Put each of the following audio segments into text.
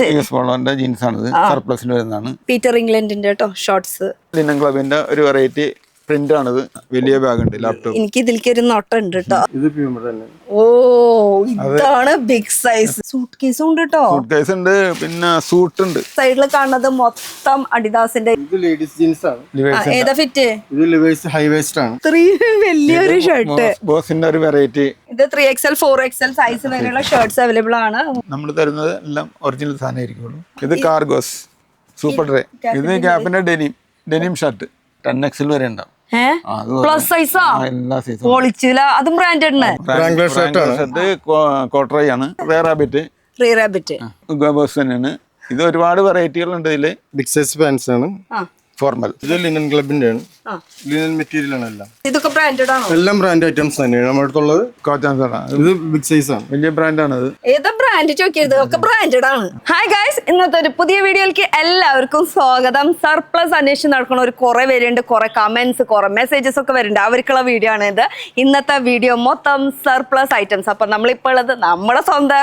US പോളോന്റെ jeans ആണ്, സർപ്ലസിൽ വരുന്നതാണ്. Peter ഇംഗ്ലണ്ടിന്റെ കേട്ടോ ഷോർട്സ്. ലിനൻ ക്ലബിന്റെ ഒരു വെറൈറ്റി പ്രിന്റ് ആണിത്. വലിയ ബാഗ് ഉണ്ട്, ലാപ്ടോപ്പ്. എനിക്ക് ഇതിലേക്ക് ഒരു നോട്ടം ഉണ്ട് കേട്ടോ. ഇത് പ്യൂമ തന്നെ. ഓ, ഇതാണ് ബിഗ് സൈസ്. സൂട്ട് കേസും ഉണ്ട് കേട്ടോ. സൂട്ട് കേസ് ഉണ്ട്, പിന്നെ സൂട്ട് ഉണ്ട്. സൈഡിൽ കാണുന്നത് മൊത്തം അഡിഡാസിന്റെ. ഇത് ലേഡീസ് ജീൻസ് ആണ്. ഏതാ ഫിറ്റ്? ഇത് ലിവൈസ് ഹൈ വേസ്റ്റ് ആണ്. ഇത്രയും വലിയൊരു ഷർട്ട്. ബോസിന്റെ ഒരു വെറൈറ്റി. ഇത് 3XL 4XL സൈസ് വരെയുള്ള ഷർട്ട്സ് അവൈലബിൾ ആണ്. നമ്മൾ തരുന്നത് എല്ലാം ഒറിജിനൽ സാധനം ആയിരിക്കുള്ളൂ. ഇത് കാർഗോസ് സൂപ്പർ ഡ്രൈ. ഇത് ക്യാപ്പിന്റെ ഡെനിം ഷർട്ട് 10XL വരെ ഉണ്ടാവും. പ്ലസ് സൈസാ? എല്ലാ സൈസും. പൊളിച്ചില്ല. അതും ബ്രാൻഡഡ് ഷർട്ട് കോട്ടറൈ ആണ്. റാബിറ്റ് ബോസ് തന്നെയാണ്. ഇത് ഒരുപാട് വെറൈറ്റികൾ ഉണ്ട്. ഇതില് ബിഗ് സൈസ് പാൻസ് ആണ്. ഫോർമൽ. ഇത് ലിനൻ ക്ലബിന്റെ ആണ്. ലിനൻ മെറ്റീരിയൽ ആണ്. എല്ലാം ഇതൊക്കെ ബ്രാൻഡഡ് ആണോ? എല്ലാം ബ്രാൻഡ് ഐറ്റംസ് തന്നെയാണ് നമ്മുടെ അടുത്തുള്ളത്. ഇത് ബിഗ് സൈസ് ആണ്. വലിയ ബ്രാൻഡാണ് ഇത്. ഏതാ ബ്രാൻഡ് ചോദിക്കരുത്, ഒക്കെ ബ്രാൻഡഡ് ആണ്. ഹായ് ഗൈസ്, ഇന്നത്തെ ഒരു പുതിയ വീഡിയോയിലേക്ക് എല്ലാവർക്കും സ്വാഗതം. സർപ്ലസ് അന്വേഷിച്ച് നടക്കുന്ന ഒരു കുറെ പേരുണ്ട്, കുറെ കമന്റ്സ്, കുറെ മെസ്സേജസ് ഒക്കെ വരുന്നുണ്ട്. അവർക്കുള്ള വീഡിയോ ആണ് ഇത്. ഇന്നത്തെ വീഡിയോ മൊത്തം സർപ്ലസ് ഐറ്റംസ്. അപ്പൊ നമ്മളിപ്പോൾ ഉള്ളത് നമ്മുടെ സ്വന്തം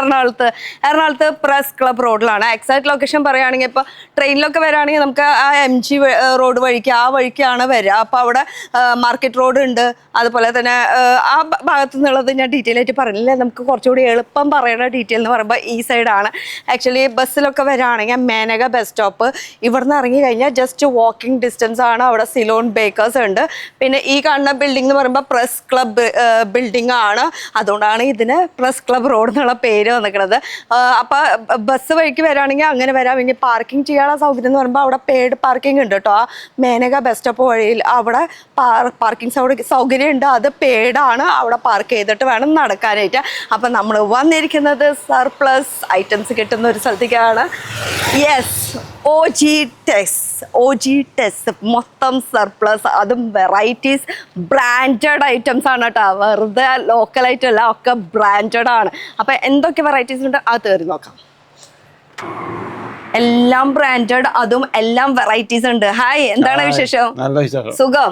എറണാകുളത്ത് പ്രസ് ക്ലബ് റോഡിലാണ്. എക്സാക്ട് ലൊക്കേഷൻ പറയുകയാണെങ്കിൽ ഇപ്പൊ ട്രെയിനിലൊക്കെ വരികയാണെങ്കിൽ നമുക്ക് ആ MG റോഡ് വഴിക്ക് ആ വഴിക്കാണ് വരിക. അപ്പൊ അവിടെ മാർക്കറ്റ് റോഡ് ഉണ്ട്. അതുപോലെ തന്നെ ആ ഭാഗത്തു നിന്നുള്ളത് ഞാൻ ഡീറ്റെയിൽ ആയിട്ട് പറഞ്ഞില്ല. നമുക്ക് കുറച്ചുകൂടി എളുപ്പം പറയുന്ന ഡീറ്റെയിൽ എന്ന് പറയുമ്പോൾ ഈ സൈഡാണ്. ആക്ച്വലി ബസ്സിലൊക്കെ വരികയാണെങ്കിൽ മേനക ബസ് സ്റ്റോപ്പ്. ഇവിടുന്ന് ഇറങ്ങി കഴിഞ്ഞാൽ ജസ്റ്റ് വാക്കിംഗ് ഡിസ്റ്റൻസ് ആണ്. അവിടെ സിലോൺ ബേക്കേഴ്സ് ഉണ്ട്. പിന്നെ ഈ കാണുന്ന ബിൽഡിംഗ് എന്ന് പറയുമ്പോൾ പ്രസ് ക്ലബ് ബിൽഡിംഗ് ആണ്. അതുകൊണ്ടാണ് ഇതിന് പ്രസ് ക്ലബ് റോഡ് എന്നുള്ള പേര് വന്നിരിക്കുന്നത്. അപ്പോൾ ബസ് വഴിക്ക് വരികയാണെങ്കിൽ അങ്ങനെ വരാം. ഇനി പാർക്കിംഗ് ചെയ്യാനുള്ള സൗകര്യം എന്ന് പറയുമ്പോൾ അവിടെ പെയ്ഡ് പാർക്കിംഗ് ഉണ്ട് കേട്ടോ. ആ മേനക ബസ് സ്റ്റോപ്പ് വഴിയിൽ അവിടെ പാർക്കിംഗ് സൗകര്യം ഉണ്ട്. അത് പെയ്ഡാണ്. അവിടെ പാർക്ക് ചെയ്തിട്ട് വേണം നടക്കാനായിട്ട്. അപ്പം നമ്മൾ വന്നിരിക്കുന്നത് സർപ്ലസ് ഐറ്റംസ് കിട്ടുന്ന ഒരു സ്ഥലത്തേക്കാണ്. യെസ്, OG ടെക്സ് മൊത്തം സർപ്ലസ്. അതും വെറൈറ്റീസ് ബ്രാൻഡഡ് ഐറ്റംസ് ആണ് കേട്ടോ. വെറുതെ ലോക്കലായിട്ടല്ല, ഒക്കെ ബ്രാൻഡഡ് ആണ്. അപ്പം എന്തൊക്കെ വെറൈറ്റീസ് ഉണ്ട് അത് കയറി നോക്കാം. എല്ലാം ബ്രാൻഡഡ്, അതും എല്ലാം വെറൈറ്റീസ് ഉണ്ട്. ഹായ്, എന്താണ് വിശേഷം? സുഖം.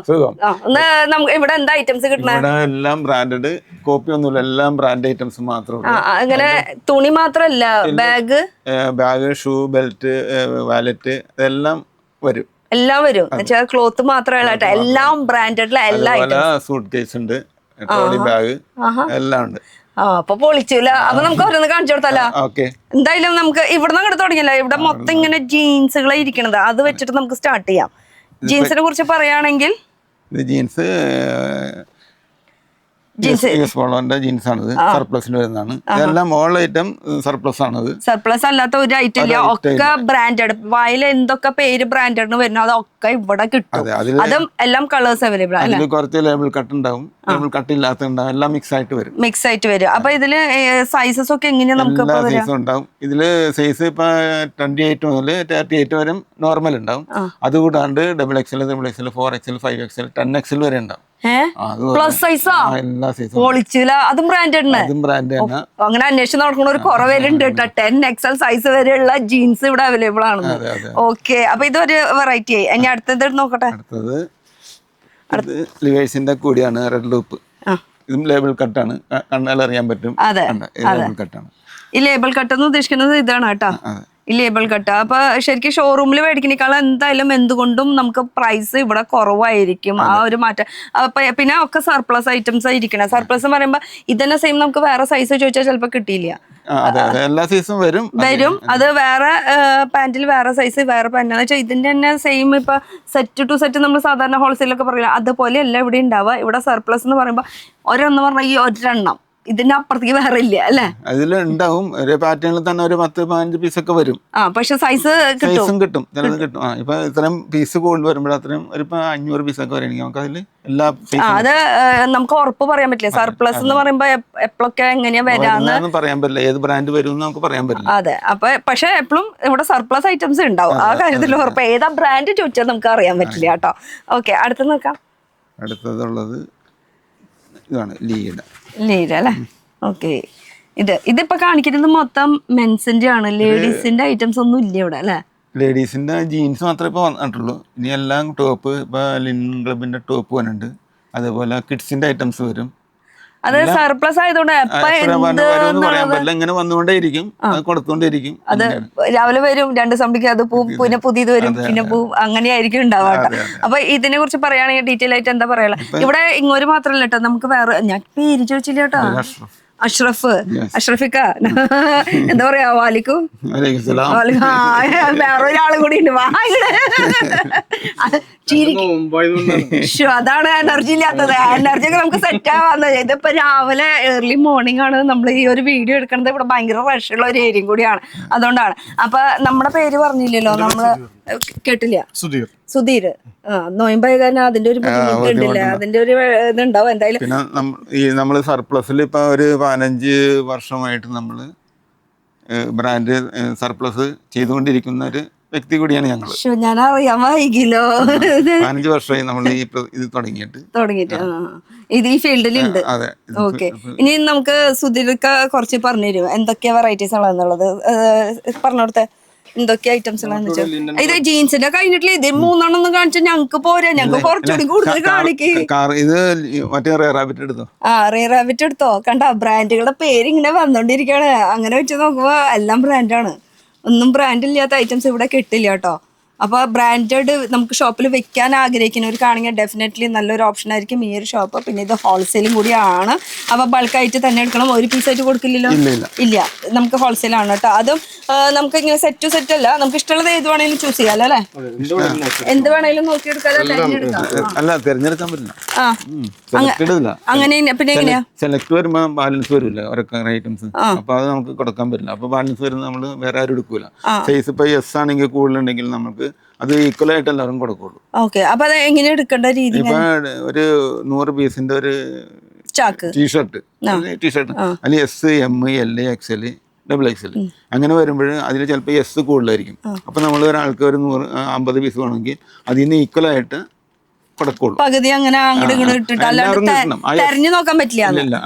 ഇവിടെ എന്താ ഐറ്റംസ് കിട്ടുന്നത്? എല്ലാം ബ്രാൻഡഡ്, കോപ്പി ഒന്നുമില്ല. എല്ലാം ബ്രാൻഡ് ഐറ്റംസ് മാത്രമേ. അങ്ങനെ തുണി മാത്രല്ല, ബാഗ്, ഷൂ, ബെൽറ്റ്, വാലറ്റ് എല്ലാം വരും. എല്ലാം വരും. ക്ലോത്ത് മാത്രമല്ല കേട്ടോ, എല്ലാം ബ്രാൻഡഡിലെ എല്ലാ സൂട്ട് കേസ് ഉണ്ട്, ട്രോളി ബാഗ് എല്ലാം ഉണ്ട്. അപ്പൊ പൊളിച്ചില്ല. അപ്പൊ നമുക്ക് ഓരോന്ന് കാണിച്ചു കൊടുത്താലോ? എന്തായാലും നമുക്ക് ഇവിടുന്ന് അങ്ങോട്ട് തുടങ്ങിയല്ലോ. ഇവിടെ മൊത്തം ഇങ്ങനെ ജീൻസുകളെ ഇരിക്കണത്. അത് വെച്ചിട്ട് നമുക്ക് സ്റ്റാർട്ട് ചെയ്യാം. ജീൻസിനെ കുറിച്ച് പറയുകയാണെങ്കിൽ ജീൻസ് യുഎസ് പോളോന്റെ ജീൻസ് ആണ്, സർപ്ലസിൽ വരുന്നതാണ്. ഇതെല്ലാം ഓൾ ഐറ്റം സർപ്ലസ് ആണ്. സർപ്ലസ് അല്ലാത്ത ഒരു ഐറ്റം ഇല്ല, ഒക്കെ ബ്രാൻഡഡ്. വായിൽ എന്തൊക്കെ പേര് ബ്രാൻഡഡിന് വരുന്നു അതൊക്കെ ഇവിടെ കിട്ടും. അതും എല്ലാം കളേഴ്സ് അവൈലബിൾ ആണ്. കുറച്ച് ലേബിൾ കട്ട് ഉണ്ടാവും, ലേബിൾ കട്ട് ഇല്ലാത്ത എല്ലാം മിക്സ് ആയിട്ട് വരും. അപ്പൊ ഇതില് സൈസസ് ഒക്കെ എങ്ങനെയാ നമുക്ക് സൈസും ഉണ്ടാവും. ഇതില് സൈസ് ഇപ്പൊ 28 മുതൽ 38 വരെ നോർമൽ ഉണ്ടാവും. അതുകൂടാണ്ട് XXL, XXL, 4XL, 5XL, 10XL വരെ ഉണ്ടാവും. പ്ലസ് സൈസാ? പൊളിച്ചില്ല. അതും ബ്രാൻഡഡ്. അങ്ങനെ അന്വേഷിച്ച് നടക്കുന്ന ഒരു കുറവേലുണ്ട് കേട്ടോ. 10XL സൈസ് വരെയുള്ള ജീൻസ് ഇവിടെ അവൈലബിൾ ആണ്. ഓക്കെ, അപ്പൊ ഇതൊരു വെറൈറ്റി ആയി. ഇനി അടുത്തത് നോക്കട്ടെ. അടുത്തത് ലിവൈസിന്റെ കൂടിയാണ്, റെഡ് ലൂപ്പ്. ഇതും ലേബിൾ കട്ടാണ്, കണ്ടാൽ അറിയാൻ പറ്റും. ലേബിൾ കട്ടാണ്. ഈ ലേബിൾ കട്ട് എന്ന് ഉദ്ദേശിക്കുന്നത് ഇതാണ് കേട്ടോ, ഈ ലേബിൾ കട്ട്. അപ്പൊ ശരിക്കും ഷോറൂമിൽ മേടിക്കുന്നേക്കാളും എന്തായാലും എന്തുകൊണ്ടും നമുക്ക് പ്രൈസ് ഇവിടെ കുറവായിരിക്കും. ആ ഒരു മാറ്റം. പിന്നെ ഒക്കെ സർപ്ലസ് ഐറ്റംസ് ആയിരിക്കണം. സർപ്ലസ് എന്ന് പറയുമ്പോ ഇതന്നെ സെയിം നമുക്ക് വേറെ സൈസ് ചോദിച്ചാൽ ചിലപ്പോ കിട്ടിയില്ല. എല്ലാ സൈസും വരും. അത് വേറെ പാന്റിൽ വേറെ സൈസ്, വേറെ പാന്റ് വെച്ചാൽ ഇതിന്റെ തന്നെ സെയിം. ഇപ്പൊ സെറ്റ് ടു സെറ്റ് നമ്മൾ സാധാരണ ഹോൾസെയിലൊക്കെ പറയില്ല, അതുപോലെ അല്ല ഇവിടെ ഉണ്ടാവുക. ഇവിടെ സർപ്ലസ് എന്ന് പറയുമ്പോ ഒരെണ്ണം പറഞ്ഞാൽ ഈ ഒരെണ്ണം, ഇതിന്റെ അപ്പുറത്തേക്ക് വേറെ ഇല്ല അല്ലേ? അതിലുണ്ടാവും ഒരു പാറ്റേണിൽ തന്നെ ഒരു 10-15 പീസൊക്കെ വരും. പക്ഷെ സൈസും കിട്ടും. ചിലത് കിട്ടും. ഇപ്പൊ ഇത്രയും പീസ് കൂടുതൽ വരുമ്പോൾ അത്രയും ഒരു 500 പീസൊക്കെ വരണമെങ്കിൽ നമുക്ക് അതിൽ എല്ലാ അത് നമുക്ക് ഉറപ്പ് പറയാൻ പറ്റില്ല. സർപ്ലസ് എന്ന് പറയുമ്പോ എപ്പോഴൊക്കെ എങ്ങനെയാ വരാന്ന് പറയാൻ പറ്റില്ല. ഏത് ബ്രാൻഡ് വരും നമുക്ക് പറയാൻ പറ്റില്ല. അതെ, അപ്പൊ പക്ഷെ എപ്പോഴും ഇവിടെ സർപ്ലസ് ഐറ്റംസ് ഉണ്ടാവും. ആ കാര്യത്തിൽ ഉറപ്പ്. ഏതാ ബ്രാൻഡ് ചോദിച്ചാൽ നമുക്ക് അറിയാൻ പറ്റില്ല കേട്ടോ. ഓക്കെ, അടുത്ത് നോക്കാം. അടുത്തതുള്ളത് ഇതാണ് ലീഡ അല്ലേ? ഓക്കെ, ഇതിപ്പോ കാണിക്കുന്നത് മൊത്തം മെൻസിന്റെ ആണ്. ലേഡീസിന്റെ ഐറ്റംസ് ഒന്നും ഇല്ല ഇവിടെ അല്ലേ? ലേഡീസിന്റെ ജീൻസ് മാത്രമേ ഇപ്പൊ വന്നിട്ടുള്ളൂ. ഇനി എല്ലാം ടോപ്പ്. ഇപ്പൊ ലിനൻ ക്ലബിന്റെ ടോപ്പ് വന്നിട്ടുണ്ട്. അതേപോലെ കിഡ്സിന്റെ ഐറ്റംസ് വരും. അത് സർപ്ലസ് ആയതുകൊണ്ട് എപ്പ പറയാൻ പറ്റില്ല, ഇങ്ങനെ വന്നുകൊണ്ടേയിരിക്കും, കൊടുത്തോണ്ടേയിരിക്കും. അത് രാവിലെ വരും, 2 സമയത്ത് അത് പോവും, പിന്നെ പുതിയത് വരും, പിന്നെ പോവും, അങ്ങനെയായിരിക്കും ഉണ്ടാവാട്ടോ. അപ്പൊ ഇതിനെ കുറിച്ച് പറയുകയാണെങ്കിൽ ഡീറ്റെയിൽ ആയിട്ട് എന്താ പറയാ, ഇവിടെ ഇങ്ങോട്ട് മാത്രല്ല കേട്ടോ, നമുക്ക് വേറെ, ഞാൻ പേര് ചോദിച്ചില്ല കേട്ടോ, അഷ്റഫ്, അഷ്റഫിക്ക എന്താ പറയാ, വാലിക്കും വേറൊരാളും കൂടി ഉണ്ട്. അതാണ് എനർജി ഇല്ലാത്തത്, എനർജി ഒക്കെ നമുക്ക് സെറ്റ് ആവാന്നത്. ഇതിപ്പോ രാവിലെ ഏർലി മോർണിംഗ് ആണ് നമ്മൾ ഈ ഒരു വീഡിയോ എടുക്കുന്നത്. ഇവിടെ ഭയങ്കര റഷ് ഉള്ള ഒരു ഏരിയയും കൂടിയാണ്, അതുകൊണ്ടാണ്. അപ്പൊ നമ്മുടെ പേര് പറഞ്ഞില്ലല്ലോ, നമ്മള് കേട്ടില്ല. സുധീർ. നോയമ്പായ കാരണം അതിന്റെ ഒരു ബുദ്ധിമുട്ടുണ്ടല്ലേ, അതിന്റെ ഒരു ഇതുണ്ടാവും എന്തായാലും. പിന്നെ നമ്മള് സർപ്ലസിൽ ഇപ്പൊ ഒരു 15 വർഷമായിട്ട് നമ്മള് ബ്രാൻഡ് സർപ്ലസ് ചെയ്തുകൊണ്ടിരിക്കുന്ന ഒരു വ്യക്തി കൂടിയാണ് ഞങ്ങൾ. ഞാൻ അറിയാൻ വൈകില്ലോ. 15 വർഷമായി നമ്മൾ ഇത് തുടങ്ങിയിട്ട് ഇത് ഈ ഫീൽഡിലുണ്ട്. ഓക്കെ, ഇനി നമുക്ക് സുധീർക്ക കുറച്ച് പറഞ്ഞുതരും എന്തൊക്കെയാ വെറൈറ്റീസ് ഉള്ളതെന്നുള്ളത്. പറഞ്ഞോടത്തെ എന്തൊക്കെ ഐറ്റംസ് ഉള്ളതെന്ന് വെച്ചാൽ, ഇത് ജീൻസിന്റെ കഴിഞ്ഞിട്ടില്ല, ഇത് 3 ഒന്നും കാണിച്ചാൽ ഞങ്ങക്ക് പോരാ, ഞങ്ങക്ക് കുറച്ചുകൂടി കൂടുതൽ കാണിക്ക്. ഇത് മറ്റേ റേ റാബിറ്റ് എടുത്തോ? റേ റാബിറ്റ് എടുത്തോ? കണ്ട ബ്രാൻഡുകളുടെ പേര് ഇങ്ങനെ വന്നോണ്ടിരിക്കാണ്. അങ്ങനെ വെച്ച് നോക്കുമ്പോ എല്ലാം ബ്രാൻഡാണ്, ഒന്നും ബ്രാൻഡ് ഇല്ലാത്ത ഐറ്റംസ് ഇവിടെ കിട്ടില്ല കേട്ടോ. അപ്പോൾ ബ്രാൻഡഡ് നമുക്ക് ഷോപ്പിൽ വെക്കാൻ ആഗ്രഹിക്കുന്നവർക്കാണെങ്കിൽ ഡെഫിനറ്റ്ലി നല്ലൊരു ഓപ്ഷൻ ആയിരിക്കും ഈ ഒരു ഷോപ്പ്. പിന്നെ ഇത് ഹോൾസെയിലും കൂടിയാണ്. അപ്പോൾ ബൾക്കായിട്ട് തന്നെ എടുക്കണം, ഒരു പീസായിട്ട് കൊടുക്കില്ലല്ലോ? ഇല്ല, നമുക്ക് ഹോൾസെയിലാണ് കേട്ടോ. അതും നമുക്ക് ഇങ്ങനെ സെറ്റ് സെറ്റ് അല്ല, നമുക്ക് ഇഷ്ടമുള്ളത് ഏത് വേണേലും ചൂസ് ചെയ്യാലോ അല്ലേ? എന്ത് വേണേലും നോക്കിയെടുക്കാലോ, തിരഞ്ഞെടുക്കാൻ പറ്റില്ല. അങ്ങനെ പിന്നെ എങ്ങനെയാ സെലക്ട് വരുമ്പോ ബാലൻസ് വരില്ല ഓരോ ഐറ്റംസ്, അപ്പൊ അത് നമുക്ക് കൊടുക്കാൻ പറ്റില്ല. അപ്പൊ ബാലൻസ് വരുന്നത് നമ്മൾ വേറെ ആരും എടുക്കൂല. സൈസ് ഇപ്പൊ എസ് ആണെങ്കിൽ കൂടുതലുണ്ടെങ്കിൽ നമുക്ക് അത് ഈക്വൽ ആയിട്ട് എല്ലാവരും കൊടുക്കുള്ളൂ. ഓക്കെ, അപ്പൊ അത് എങ്ങനെ എടുക്കേണ്ട രീതി? ഇപ്പൊ ഒരു 100 പീസിന്റെ ഒരു ടീഷർട്ട് അതിൽ S, M, L, XL, XXL അങ്ങനെ വരുമ്പോൾ അതിൽ ചിലപ്പോൾ എസ് കൂടുതലായിരിക്കും. അപ്പൊ നമ്മൾ ഒരാൾക്ക് ഒരു 150 പീസ് വേണമെങ്കിൽ അതിന് ഈക്വൽ ആയിട്ട് കൊടുക്കുള്ളൂ. പകുതി അങ്ങനെ അങ്ങോട്ട് ഇങ്ങോട്ട് ഇട്ടിട്ട് അല്ലാണ്ട് തെരഞ്ഞു നോക്കാൻ പറ്റില്ല.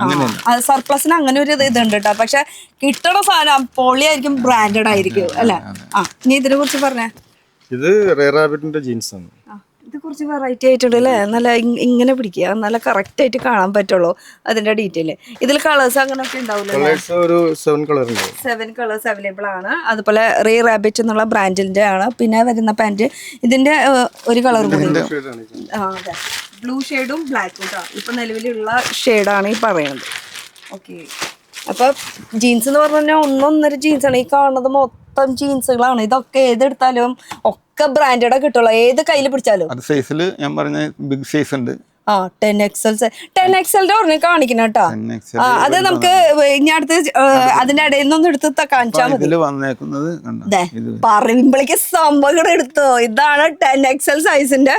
സർപ്ലസിന് അങ്ങനെ ഒരു ഇതുണ്ട് കേട്ടോ. പക്ഷെ കിട്ടണ സാധനം പൊളിയായിരിക്കും, ബ്രാൻഡഡ് ആയിരിക്കും അല്ലെ? ഇനി ഇതിനെ കുറിച്ച് പറഞ്ഞേ. ഇത് റേ റാബിറ്റിന്റെ ജീൻസ് ആണ്. ഇത് കുറച്ച് വെറൈറ്റി ആയിട്ടുണ്ട് അല്ലേ? നല്ല ഇങ്ങനെ പിടിക്കുക, നല്ല കറക്റ്റ് ആയിട്ട് കാണാൻ പറ്റുള്ളൂ അതിന്റെ ഡീറ്റെയിൽ. ഇതിൽ കളേഴ്സ് അങ്ങനെയൊക്കെ ഉണ്ടാവില്ല? 7 കളേഴ്സ് അവൈലബിൾ ആണ്. അതുപോലെ റേ റാബിറ്റ് എന്നുള്ള ബ്രാൻഡിന്റെ ആണ്. പിന്നെ വരുന്ന പാന്റ് ഇതിന്റെ ഒരു കളർ കൂടി, അതെ, ബ്ലൂ ഷെയ്ഡും ബ്ലാക്കും കേട്ടോ. ഇപ്പൊ നിലവിലുള്ള ഷെയ്ഡാണ് ഈ പറയുന്നത്. ഓക്കെ, അപ്പൊ ജീൻസ് എന്ന് പറഞ്ഞു കഴിഞ്ഞാൽ 1-1.5 ജീൻസാണ് ഈ കാണുന്നത്, മൊത്തം ജീൻസുകളാണ്. ഇതൊക്കെ ഏതെടുത്താലും ഒക്കെ ബ്രാൻഡഡ് കിട്ടുള്ളൂ, ഏത് കയ്യിൽ പിടിച്ചാലും. അത് സൈസിൽ ഞാൻ പറഞ്ഞ ബിഗ് സൈസ് ഉണ്ട്. 10XL പറഞ്ഞ് കാണിക്കണം കേട്ടോ. അത് നമുക്ക് ഇനി അടുത്ത് അതിന്റെ ഇടയിൽ നിന്നൊന്നും എടുത്ത് കാണിച്ചാൽ മതി. പറയുമ്പോഴേക്ക് സംഭവം എടുത്തോ. ഇതാണ് 10XL സൈസിന്റെ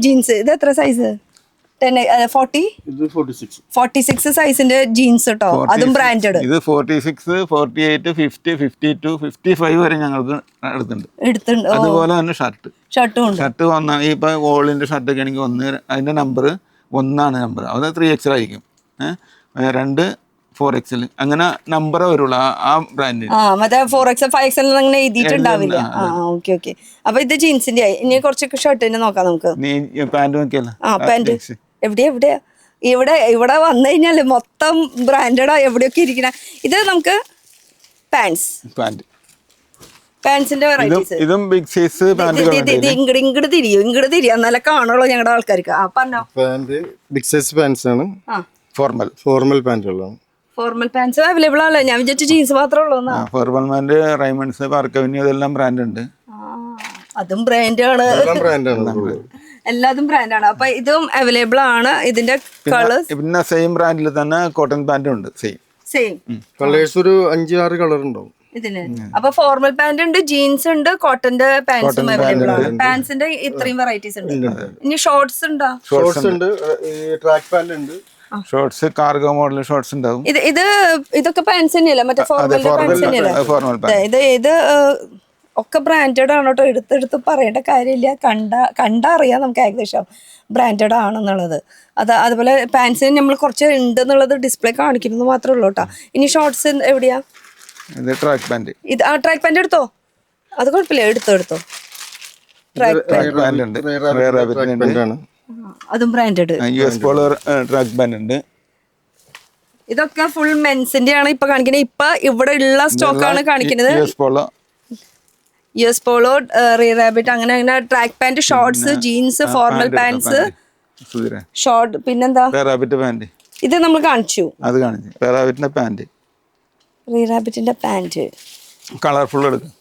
ജീൻസ്. ഇത് എത്ര സൈസ്? 46 സൈസിന്റെ ജീൻസ് കേട്ടോ, അതും ബ്രാൻഡഡ്. ഇത് 46, 48, 50, 52, 55 വരെ ഞങ്ങൾക്ക് എടുത്തിട്ടുണ്ട്. അതുപോലെ തന്നെ ഷർട്ട് വന്ന ഇപ്പൊ വോളിന്റെ ഷർട്ട് ഒക്കെ ആണെങ്കിൽ അതിന്റെ നമ്പർ 1 നമ്പർ, അത് 3XL ആയിരിക്കും. 2 4XL അങ്ങനെ നമ്പറേ വരുള്ളൂ ആ ബ്രാൻഡിന്. മറ്റേ 4XL 5XL അങ്ങനെ എഴുതിയിട്ടുണ്ടാവില്ല. ഓക്കെ. അപ്പൊ ഇത് ജീൻസിന്റെ ആയി. ഇനി കുറച്ച് ഷർട്ടിന്റെ നോക്കാം നമുക്ക്. പാന്റ് നോക്കിയല്ലോ. പാന്റ് എവിടെയാ ഇവിടെ വന്നു കഴിഞ്ഞാല് മൊത്തം ബ്രാൻഡഡാ എവിടെയൊക്കെ ഇരിക്കണ. ഇത് നമുക്ക് പാൻസിന്റെ വെറൈറ്റീസ്. ഇതും ബിഗ് സൈസ് ഇങ്ങോട്ട് തിരിയോ എന്നാലേ കാണുള്ളൂ ഞങ്ങളുടെ ആൾക്കാർക്ക്. പറഞ്ഞോ. ബിഗ് സൈസ് പാൻസ് ആണ്, ഫോർമൽ പാന്റുകളാണ്. ഫോർമൽ പാൻസ് അവൈലബിൾ ആണല്ലോ? ഞാൻ വിചാരിച്ചു ജീൻസ് മാത്രമേ ഉള്ളൂ. ഫോർമൽ പാന്റ് റൈമണ്ട്സ്, പാർക്ക് അവന്യൂ ഇതെല്ലാം ബ്രാൻഡ് ഉണ്ട്. അതും ബ്രാൻഡാണ്, എല്ലാതും ബ്രാൻഡാണ്. അപ്പൊ ഇതും അവൈലബിൾ ആണ്. ഇതിന്റെ കളേഴ്സ് പിന്നെ സെയിം ബ്രാൻഡിൽ തന്നെ കോട്ടൺ പാന്റും ഉണ്ട്. സെയിം കളേഴ്സ് ഒരു 5-6 കളർ ഉണ്ടാവും ഇതിന്. അപ്പൊ ഫോർമൽ പാന്റ് ഉണ്ട്, ജീൻസ് ഉണ്ട്, കോട്ടന്റെ പാൻസും അവൈലബിൾ ആണ്. പാൻസിന്റെ ഇത്രയും വെറൈറ്റീസ് ഉണ്ട്. ഇനി ഷോർട്സ് ഉണ്ടോ? ഷോർട്സ് ഉണ്ട്, ട്രാക്ക് പാന്റ് ഉണ്ട്, ഷോർട്സ്, കാർഗോ മോഡൽ ഷോർട്സ് ഉണ്ടാവും. ഇതൊക്കെ പാൻസ് തന്നെയല്ലേ? മറ്റേ ഫോർമൽ പാൻസ് തന്നെയല്ലേ? ഇത് ഒക്കെ ബ്രാൻഡഡ് ആണ് കേട്ടോ. എടുത്തെടുത്ത് പറയേണ്ട കാര്യമില്ല, കണ്ടാ അറിയാം നമുക്ക് ഏകദേശം ബ്രാൻഡഡ് ആണെന്നുള്ളത്. അതുപോലെ പാൻസിന് നമ്മൾ കുറച്ച് ഉണ്ടെന്നുള്ളത് ഡിസ്പ്ലേ കാണിക്കുന്നത് മാത്രമേ ഉള്ളൂ കേട്ടോ. ഇനി ഷോർട്സ് എവിടെയാ? Track pant. ട്രാക്ക് പാന്റ് എടുത്തോ, അത് കുഴപ്പമില്ല, എടുത്തോ. ട്രാക്ക് പാന്റ് ഉണ്ട്, അതും branded. US polo track pant ഉണ്ട്. ഇതൊക്കെ ഫുൾ മെൻസിന്റെ ആണ് ഇപ്പൊ കാണിക്കുന്നത്. ഇപ്പൊ ഇവിടെ ഉള്ള സ്റ്റോക്കാണ് കാണിക്കുന്നത്. യുഎസ് പോളോ, റാബിറ്റ്, അങ്ങനെ അങ്ങനെ track pant, shorts, jeans, formal pants, short, പിന്നെന്താ പാന്റ് ഇത് നമ്മൾ കാണിച്ചു. അത് കാണിച്ചു. റാബിറ്റിന്റെ പാന്റ്, റാബിറ്റിന്റെ പാന്റ് കളർഫുൾ എടുക്കും.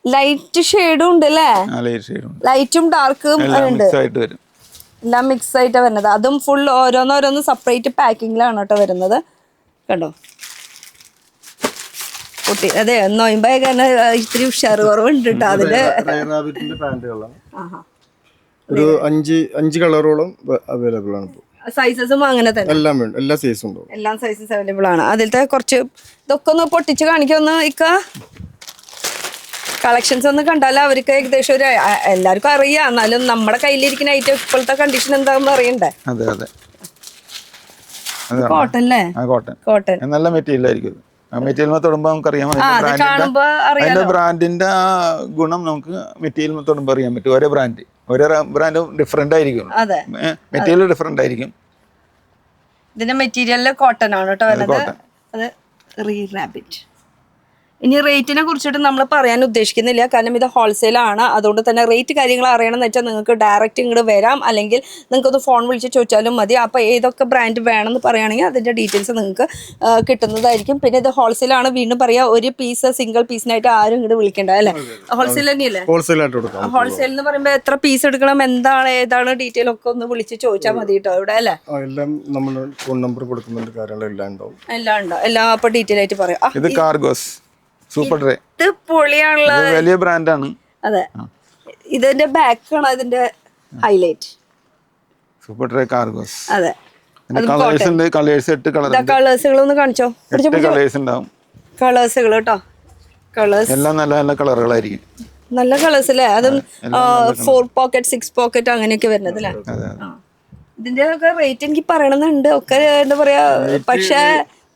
ലൈറ്റ് ഷെയ്ഡും ഉണ്ട് അല്ലേ? ലൈറ്റും ഡാർക്കും ഉണ്ട്, എല്ലാം മിക്സ് ആയിട്ടാ വരുന്നത്. അതും ഫുൾ ഓരോന്നോരോന്ന് സെപ്പറേറ്റ് പാക്കിങ്ങിലാണ് കേട്ടോ വരുന്നത്. കണ്ടോ കുട്ടി, അതെ നോയമ്പായ കാരണം ഇത്തിരി ഉഷാറ് കുറവുണ്ട് കേട്ടോ അതില്. ഒരു 5 കളറോളം അവൈലബിൾ ആണ്. സൈസസും അങ്ങനെ തന്നെ എല്ലാ സൈസും ഉണ്ടാവും. എല്ലാ സൈസസ് അവൈലബിൾ ആണ്. അതിലത്തെ കുറച്ച് ഇതൊക്കെ ഒന്ന് പൊട്ടിച്ച് കാണിക്കൊന്ന് ഇക്ക. കളക്ഷൻസ് ഒന്ന് കണ്ടാലും അവർക്ക് ഏകദേശം ഒരു എല്ലാവർക്കും അറിയാം, എന്നാലും നമ്മുടെ കയ്യിലിരിക്കുന്ന ഐറ്റം ഇപ്പോഴത്തെ കണ്ടീഷൻ എന്താണെന്ന് അറിയണ്ടേ. കോട്ടൺ അല്ലേ? കോട്ടൺ നല്ല മെറ്റീരിയൽ ആയിരിക്കും. മെറ്റീരിയൽ തൊടുമ്പോ നമുക്കറിയാം അതിന്റെ ബ്രാൻഡിന്റെ ഗുണം. നമുക്ക് മെറ്റീരിയൽ തൊടുമ്പോ അറിയാൻ പറ്റും. ഓരോ ബ്രാൻഡും ഡിഫറെന്റ് ആയിരിക്കും. മെറ്റീരിയൽ ഡിഫറെന്റ് ആയിരിക്കും. ഇതിന്റെ മെറ്റീരിയലില് കോട്ടൺ ആണ് കേട്ടോ വരുന്നത്. അത് റാബിറ്റ്. ഇനി റേറ്റിനെ കുറിച്ചിട്ട് നമ്മൾ പറയാൻ ഉദ്ദേശിക്കുന്നില്ല, കാരണം ഇത് ഹോൾസെയിൽ ആണ്. അതുകൊണ്ട് തന്നെ റേറ്റ് കാര്യങ്ങൾ അറിയണമെന്ന് വെച്ചാൽ നിങ്ങൾക്ക് ഡയറക്റ്റ് ഇങ്ങോട്ട് വരാം, അല്ലെങ്കിൽ നിങ്ങൾക്കൊന്ന് ഫോൺ വിളിച്ച് ചോദിച്ചാലും മതി. അപ്പോൾ ഏതൊക്കെ ബ്രാൻഡ് വേണമെന്ന് പറയുകയാണെങ്കിൽ അതിൻ്റെ ഡീറ്റെയിൽസ് നിങ്ങൾക്ക് കിട്ടുന്നതായിരിക്കും. പിന്നെ ഇത് ഹോൾസെയിൽ ആണ്, വീണ്ടും പറയാം, ഒരു പീസ് സിംഗിൾ പീസിനായിട്ട് ആരും ഇങ്ങോട്ട് വിളിക്കേണ്ട അല്ലേ? ഹോൾസെയിൽ തന്നെയല്ലേ? ഹോൾസെയിൽ എന്ന് പറയുമ്പോൾ എത്ര പീസ് എടുക്കണം, എന്താണ് ഏതാണ് ഡീറ്റെയിൽ ഒക്കെ ഒന്ന് വിളിച്ച് ചോദിച്ചാൽ മതി കേട്ടോ ഇവിടെ അല്ലേ? എല്ലാം ഉണ്ടോ? എല്ലാം അപ്പോൾ ഡീറ്റെയിൽ ആയിട്ട് പറയാം. ഇത് കാർഗോസ് സൂപ്പർ ഡ്രൈ, ഇത് പൊളിയാണുള്ള വലിയ ബ്രാൻഡാണ്. അതെ, ഇതിന്റെ ബാക്ക് ആണ് ഇതിന്റെ ഹൈലൈറ്റ്. Super dry cargos. അതെ, കളേഴ്സ് ഉണ്ട്. Colours 8 colour. കളേഴ്സുകൾ ഒന്ന് കാണിച്ചോ. 8 കളേഴ്സ് ഉണ്ടാവും. കളേഴ്സുകൾ കേട്ടോ, കളേഴ്സ് എല്ലാം നല്ല നല്ല കളറുകളായിരിക്കും. നല്ല കളേഴ്സ് അല്ലേ? അതും 4 പോക്കറ്റ് 6 പോക്കറ്റ് അങ്ങനെയൊക്കെ വരുന്നത് അല്ലേ? ഇതിന്റെ ഒക്കെ റേറ്റ് എനിക്ക് പറയണമെന്നുണ്ട് ഒക്കെ, എന്താ പറയാ, പക്ഷെ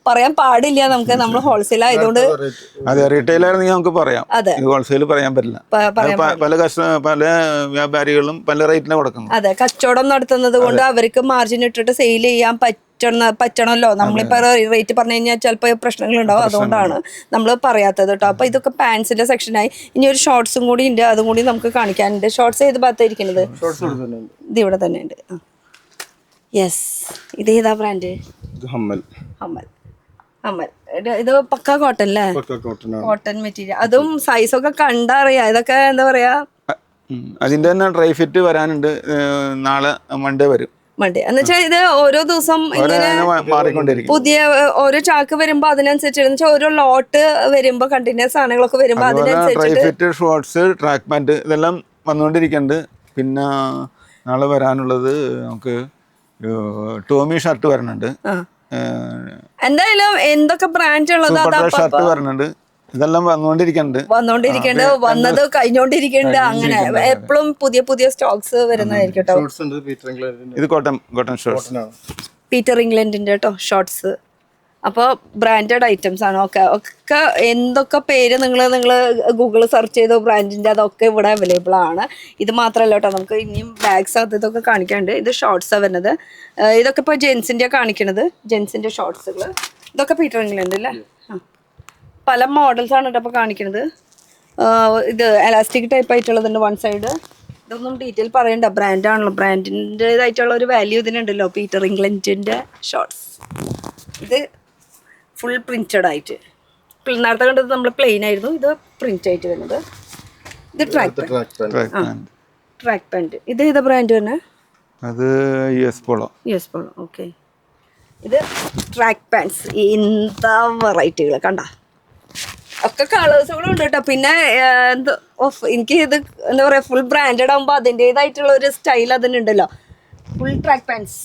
പറയാൻ പാടില്ല നമുക്ക്, നമ്മൾ ഹോൾസെയിൽ ആയതുകൊണ്ട്. അതെ, റീറ്റെയിൽ ആയിരുന്നെങ്കിൽ നമുക്ക് പറയാം. അതെ, ഹോൾസെയിൽ പറയാൻ പറ്റില്ല. പല വ്യാപാരികളും പല റേറ്റിന് കൊടുക്കുന്നു. അതെ, കച്ചവടം നടത്തുന്നത് കൊണ്ട് അവർക്ക് മാർജിൻ ഇട്ടിട്ട് സെയിൽ ചെയ്യാൻ പറ്റണമല്ലോ. നമ്മളിപ്പോ റേറ്റ് പറഞ്ഞു കഴിഞ്ഞാൽ ചിലപ്പോൾ പ്രശ്നങ്ങൾ ഉണ്ടാവും. അതുകൊണ്ടാണ് നമ്മൾ പറയാത്തത് കേട്ടോ. അപ്പൊ ഇതൊക്കെ പാൻസിന്റെ സെക്ഷനായി. ഇനി ഒരു ഷോർട്സും കൂടി ഉണ്ട്, അതും കൂടി നമുക്ക് കാണിക്കാനുണ്ട്. ഷോർട്സ് ഏത് ഭാഗത്തായിരിക്കുന്നത്? ഇത് ഇവിടെ തന്നെ ഉണ്ട്. യെസ്, ഇത് ഏതാ ബ്രാൻഡ്? ഹമ്മൽ. ഇത് പക്ക കോട്ടൺ അല്ലേ? Cotton material. അതും സൈസൊക്കെ കണ്ടറിയാം. ഇതൊക്കെ എന്താ പറയാ, അതിന്റെ തന്നെ ഡ്രൈ ഫിറ്റ് വരാനുണ്ട്. നാളെ മൺഡേ വരും. മൺഡേ എന്ന് വെച്ചാൽ ഇത് ഓരോ ദിവസം ഇങ്ങനെ പുതിയ ഓരോ ചാക്ക് വരുമ്പോ അതിനനുസരിച്ച് ഓരോ ലോട്ട് വരുമ്പോ കണ്ടിന്യൂസ് സാധനങ്ങളൊക്കെ വരുമ്പോ അതിനനുസരിച്ച് ഷോർട്സ്, ട്രാക്ക് പാന്റ് ഇതെല്ലാം വന്നുകൊണ്ടിരിക്കുന്നുണ്ട്. പിന്നെ നാളെ വരാനുള്ളത് നമുക്ക് ടോമി ഷർട്ട് വരണുണ്ട്. എന്തായാലും എന്തൊക്കെ ബ്രാൻഡ് ഉള്ളത് ഷർട്ട് വരണുണ്ട്. ഇതെല്ലാം വന്നോണ്ടിരിക്കുന്നുണ്ട്, വന്നത് കഴിഞ്ഞോണ്ടിരിക്കുന്നുണ്ട്. അങ്ങനെ എപ്പോഴും പുതിയ പുതിയ സ്റ്റോക്സ് വരുന്നതായിരിക്കും കേട്ടോ. ഇത് കോട്ടൺ ഷോർട്സ്, പീറ്റർ ഇംഗ്ലണ്ടിന്റെ കേട്ടോ ഷോർട്സ്. അപ്പോൾ ബ്രാൻഡഡ് ഐറ്റംസ് ആണ്. ഒക്കെ എന്തൊക്കെ പേര് നിങ്ങൾ ഗൂഗിൾ സെർച്ച് ചെയ്തോ ബ്രാൻഡിൻ്റെ, അതൊക്കെ ഇവിടെ അവൈലബിൾ ആണ്. ഇത് മാത്രമല്ല കേട്ടോ, നമുക്ക് ഇനിയും ബാഗ്സ് അത് ഇതൊക്കെ കാണിക്കാനുണ്ട്. ഇത് ഷോർട്സാണ് വരുന്നത്. ഇതൊക്കെ ഇപ്പോൾ ജെൻസിൻ്റെ കാണിക്കണത്, ജെൻസിൻ്റെ ഷോർട്സുകൾ. ഇതൊക്കെ പീറ്റർ ഇംഗ്ലണ്ട് അല്ലേ? പല മോഡൽസാണ് കേട്ടോ ഇപ്പോൾ കാണിക്കുന്നത്. ഇത് എലാസ്റ്റിക് ടൈപ്പ് ആയിട്ടുള്ളതുണ്ട് വൺ സൈഡ്. ഇതൊന്നും ഡീറ്റെയിൽ പറയണ്ട, ബ്രാൻഡാണല്ലോ. ബ്രാൻഡിൻ്റെതായിട്ടുള്ള ഒരു വാല്യൂ ഇതിനുണ്ടല്ലോ. പീറ്റർ ഇംഗ്ലണ്ടിൻ്റെ ഷോർട്സ്. ഇത് ഫുൾ പ്രിന്റഡ് ആയിട്ട്. നേരത്തെ കണ്ടത് നമ്മൾ പ്ലെയിൻ ആയിരുന്നു, ഇത് പ്രിന്റ് ആയിട്ട് വരുന്നത്. ഇത് ട്രാക്ക് പാൻറ്. ഇത് ഏതാ ബ്രാൻഡ് തന്നെ? അത് യുഎസ് പോളോ. ഓക്കെ. ഇത് ട്രാക്ക് പാൻസ്. എന്താ വെറൈറ്റികൾ കണ്ട, ഒക്കെ കളേഴ്സുകളും ഉണ്ട് കേട്ടോ. പിന്നെ എനിക്ക് ഇത് എന്താ പറയാ, ഫുൾ ബ്രാൻഡഡ് ആകുമ്പോൾ അതിൻ്റെതായിട്ടുള്ള ഒരു സ്റ്റൈൽ അതിനുണ്ടല്ലോ. Full track pants.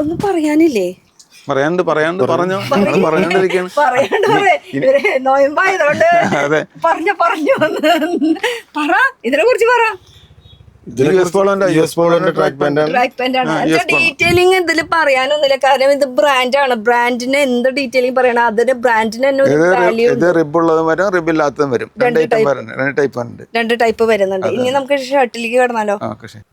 ഒന്നും പറയാനില്ലേ? പറയാണ്ട് പറഞ്ഞോ. നോയമ്പായതുകൊണ്ട് പറഞ്ഞു പറ, ഇതിനെ കുറിച്ച് പറ. US പോളോന്റെ ട്രാക്ക് പാന്റ് ആണ്. ട്രാക്ക് പാന്റ് ആണ്. ഡീറ്റെയിലിംഗ് ഇതിൽ പറയാനൊന്നുമില്ല, കാരണം ഇത് ബ്രാൻഡാണ്. ബ്രാൻഡിന് എന്ത് ഡീറ്റെയിലിംഗ് പറയണം, അതിന് ബ്രാൻഡിന് തന്നെ ഒരു വാല്യൂ. ഇത് റിബ് ഉള്ളതും വരും, റിബ് ഇല്ലാത്തതും വരും. രണ്ട് ടൈപ്പ് വരുന്നുണ്ട്. ഇനി നമുക്ക് ഷർട്ടിലേക്ക് കിടന്നാലോ.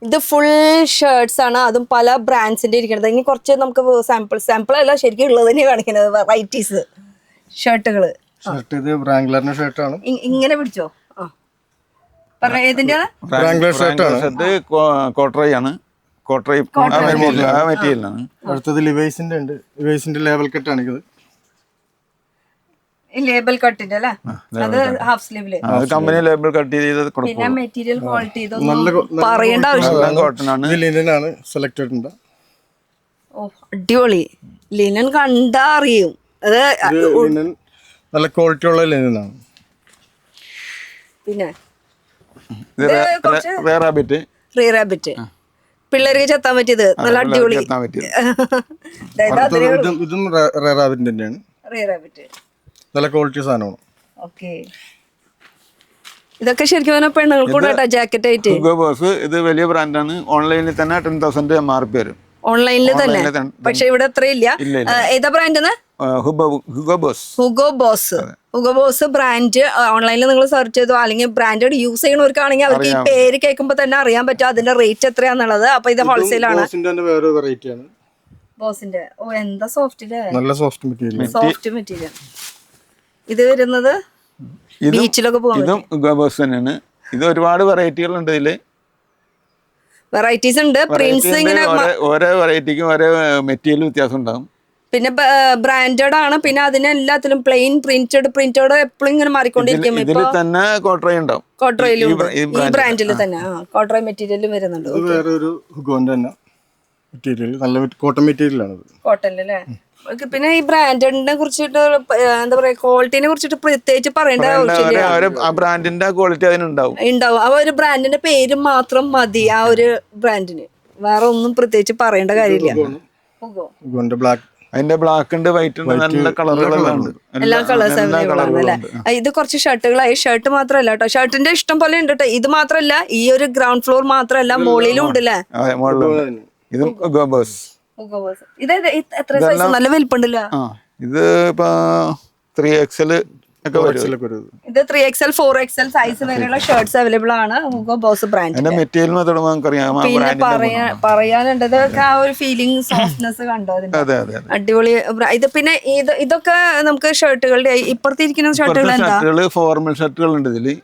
ഇത് ഫുൾ ഷർട്ട്സ് ആണ്, അതും പല ബ്രാൻഡ്സിന്റെ ഇരിക്കുന്നത്. ഇനി കുറച്ച് നമുക്ക് സാമ്പിൾ അല്ല, ശരിക്കും ഉള്ളത് തന്നെ കാണിക്കുന്നത്. വെറൈറ്റീസ് ഷർട്ടുകള്. ഇത് ബ്രാംഗ്ലറിന്റെ ഷർട്ടാണ്. ഇങ്ങനെ പിടിച്ചോ. ഏതിന്റെ കോട്രൈ ആണ്. കോട്രൈ മെറ്റീരിയലാണ്. അടുത്തത് ലിവൈസിന്റെ ഉണ്ട്. ലിവൈസിന്റെ ലേബൽ കട്ടാണ് ഇത്. ലേബൽ കട്ടിന്റെ അല്ലേ, അത് ഹാഫ് സ്ലീവില് കമ്പനി ലേബൽ കട്ട് ചെയ്ത്. പിന്നെ മെറ്റീരിയൽ ക്വാളിറ്റി പറയേണ്ട ആവശ്യമില്ല. ഇത് ലിനൻ ആണ് സെലക്ടഡ് ഉണ്ട്. ഓ അടിപൊളി. ലിനൻ കണ്ടാ അറിയും. അത് നല്ല ക്വാളിറ്റി ഉള്ള ലിനൻ ആണ്. പിന്നെ റാബിറ്റ് പിള്ളേർക്ക് ചെത്താൻ പറ്റിയത് നല്ല അടിപൊളി. ഇതും റാബിറ്റ് തന്നെയാണ്. നല്ല ക്വാളിറ്റി സാധനമാണ്. ഓക്കെ, ഇതൊക്കെ ശരിക്കും പെണ്ണുങ്ങൾക്ക് കൂടെ ജാക്കറ്റ് ആയിട്ട്. ഇത് വലിയ ബ്രാൻഡാണ്. ഓൺലൈനിൽ തന്നെ 10,000 MRP വരും. ഓൺലൈനിൽ തന്നെ, പക്ഷെ ഇവിടെ അത്രയില്ല. ഏതാ ബ്രാൻഡ്? Hugo boss brand. ഓൺലൈനിൽ നിങ്ങൾ സെർച്ച് ചെയ്തോ, അല്ലെങ്കിൽ ബ്രാൻഡ് യൂസ് ചെയ്യണവർക്കാണെങ്കിൽ അവർക്ക് ഈ പേര് കേൾക്കുമ്പോൾ തന്നെ അറിയാൻ പറ്റും അതിന്റെ റേറ്റ് എത്രയാന്നുള്ളത്. അപ്പൊ ഇത് ഹോൾസെയിൽ ആണ്. ബോസിന്റെ. ഓ എന്താ സോഫ്റ്റ്, നല്ല സോഫ്റ്റ് മെറ്റീരിയൽ. Soft material. ഇത് വരുന്നത് ബീച്ചിലൊക്കെ പോകുന്നത്. ഇത് ഒരുപാട് വെറൈറ്റികൾ ഉണ്ട്. ഇതില് വെറൈറ്റീസ് ഉണ്ട്. പ്രിന്റ്സ് ഇങ്ങനെ ഓരോ വെറൈറ്റിക്കും ഓരോ മെറ്റീരിയൽ വ്യത്യാസം ഉണ്ടാകും. പിന്നെ ബ്രാൻഡഡ് ആണ്. പിന്നെ അതിനെല്ലാത്തിലും പ്ലെയിൻ പ്രിന്റഡ് എപ്പോഴും ഇങ്ങനെ മാറിക്കൊണ്ടിരിക്കും. ഇതിൽ തന്നെ കോട്രൈ ഉണ്ടാവും. കോട്രയിലും ഈ ബ്രാൻഡിൽ തന്നെ കോട്രൈ മെറ്റീരിയലും വരുന്നുണ്ട്. വേറൊരു ഹുഗോന്റെ തന്നെ മെറ്റീരിയൽ, നല്ല കോട്ടൺ മെറ്റീരിയൽ ആണ്. കോട്ടണിലല്ലേ. പിന്നെ ഈ ബ്രാൻഡിനെ കുറിച്ചിട്ട് എന്താ പറയാ, ക്വാളിറ്റിനെ കുറിച്ചിട്ട് പ്രത്യേകിച്ച് പറയേണ്ട ആവശ്യമില്ല. ബ്രാൻഡിന്റെ ക്വാളിറ്റി അതിനുണ്ടാവും. ആ ഒരു ബ്രാൻഡിന്റെ പേര് മാത്രം മതി ആ ഒരു ബ്രാൻഡിന്. വേറെ ഒന്നും പ്രത്യേകിച്ച് പറയേണ്ട കാര്യമില്ല. അതിന്റെ ബ്ലാക്ക് ഉണ്ട്, വൈറ്റ് ഉണ്ട്, നല്ല കളറുകളുണ്ട്. എല്ലാ കളേഴ്സ് അവൈലബിൾ ആണ് അല്ലെ. ഇത് കുറച്ച് ഷർട്ടുകളായി. ഷർട്ട് മാത്രമല്ല കേട്ടോ, ഷർട്ടിന്റെ ഇഷ്ടം പോലെ ഉണ്ട് കേട്ടോ. ഇത് മാത്രമല്ല, ഈ ഒരു ഗ്രൗണ്ട് ഫ്ലോർ മാത്രമല്ല, മുകളിലും ഉണ്ടല്ലേ. ഇത് എത്ര സൈസ്? നല്ല വലിപ്പുണ്ടല്ലോ. ഇത് ഇപ്പൊ 3XL ഒക്കെ വരും. ഇത് 3XL 4XL സൈസ് വരെയുള്ള ഷർട്ട്സ് അവൈലബിൾ ആണ് ഹുഗോ ബോസ് ബ്രാൻഡ്. മെറ്റീരിയൽ പിന്നെ പറയാനുണ്ട് ആ ഒരു ഫീലിംഗ്, സോഫ്റ്റ്നെസ് കണ്ടോ അതിന്റെ? അടിപൊളി. ഇത് പിന്നെ ഇതൊക്കെ നമുക്ക് ഷർട്ടുകളുടെ ഇപ്പുറത്തിരിക്കുന്ന ഷർട്ടുകൾ എന്താ? ഫോർമൽ ഷർട്ടുകൾ ഉണ്ട് ഇതില്.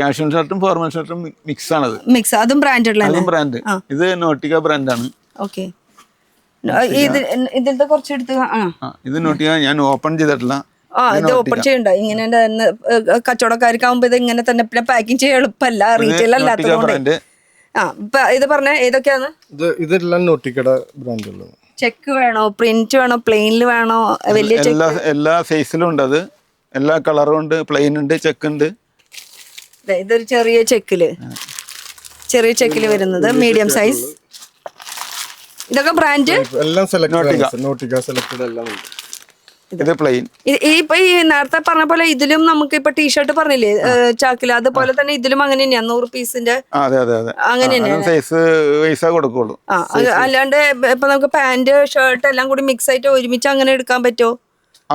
കാഷ്വൽ ഷർട്ടും ഫോർമൽ ഷർട്ടും മിക്സ് ആണ്. മിക്സ്. അതും ബ്രാൻഡ്. ഇത് നോട്ടിക്ക ബ്രാൻഡാണ്. ഓക്കെ. ഇതിലത്തെ കുറച്ച് എടുത്ത്. ഇത് നോട്ടിക്ക. ഞാൻ ഓപ്പൺ ചെയ്തിട്ടില്ല. ഇത് ഓപ്പൺ ചെയ്യണ്ട. ഇങ്ങനെ കച്ചവടക്കാർക്കാവുമ്പോ ഇത് ഇങ്ങനെ തന്നെ പാക്കിംഗ് ചെയ്യാൻ എളുപ്പമല്ല, റീറ്റെയിൽ അല്ലാത്തതുകൊണ്ട്. ഇത് പറഞ്ഞ ഏതൊക്കെയാണ്? ഇതെല്ലാം നോട്ടിക്കട ബ്രാൻഡുകളാണ്. ചെക്ക് വേണോ, പ്രിന്റ് വേണോ, പ്ലെയിനിൽ വേണോ? വലിയ എല്ലാ സൈസിലും ഉണ്ട്. അത് എല്ലാ കളറും ഉണ്ട്. പ്ലെയിൻ ഉണ്ട്, ചെക്ക് ഉണ്ട്. ഇതൊരു ചെറിയ ചെക്കില് വരുന്നത് മീഡിയം സൈസ്. ഇതൊക്കെ ബ്രാൻഡ് എല്ലാം നോട്ടിക്ക സെലക്ടഡ് എല്ലാം ഉണ്ട്. ഇത് പ്ലെയിൻ. ഇപ്പൊ ഈ നേരത്തെ പറഞ്ഞ പോലെ ഇതിലും നമുക്ക് ഇപ്പൊ ടീഷർട്ട് പറഞ്ഞില്ലേ ചാക്കില്, അതുപോലെ തന്നെ ഇതിലും അങ്ങനെ തന്നെയാ 100 പീസിന്റെ. അങ്ങനെ കൊടുക്കുള്ളൂ. അല്ലാണ്ട് ഇപ്പൊ നമുക്ക് പാന്റ് ഷർട്ട് എല്ലാം കൂടി മിക്സ് ആയിട്ട് ഒരുമിച്ച് അങ്ങനെ എടുക്കാൻ പറ്റുമോ?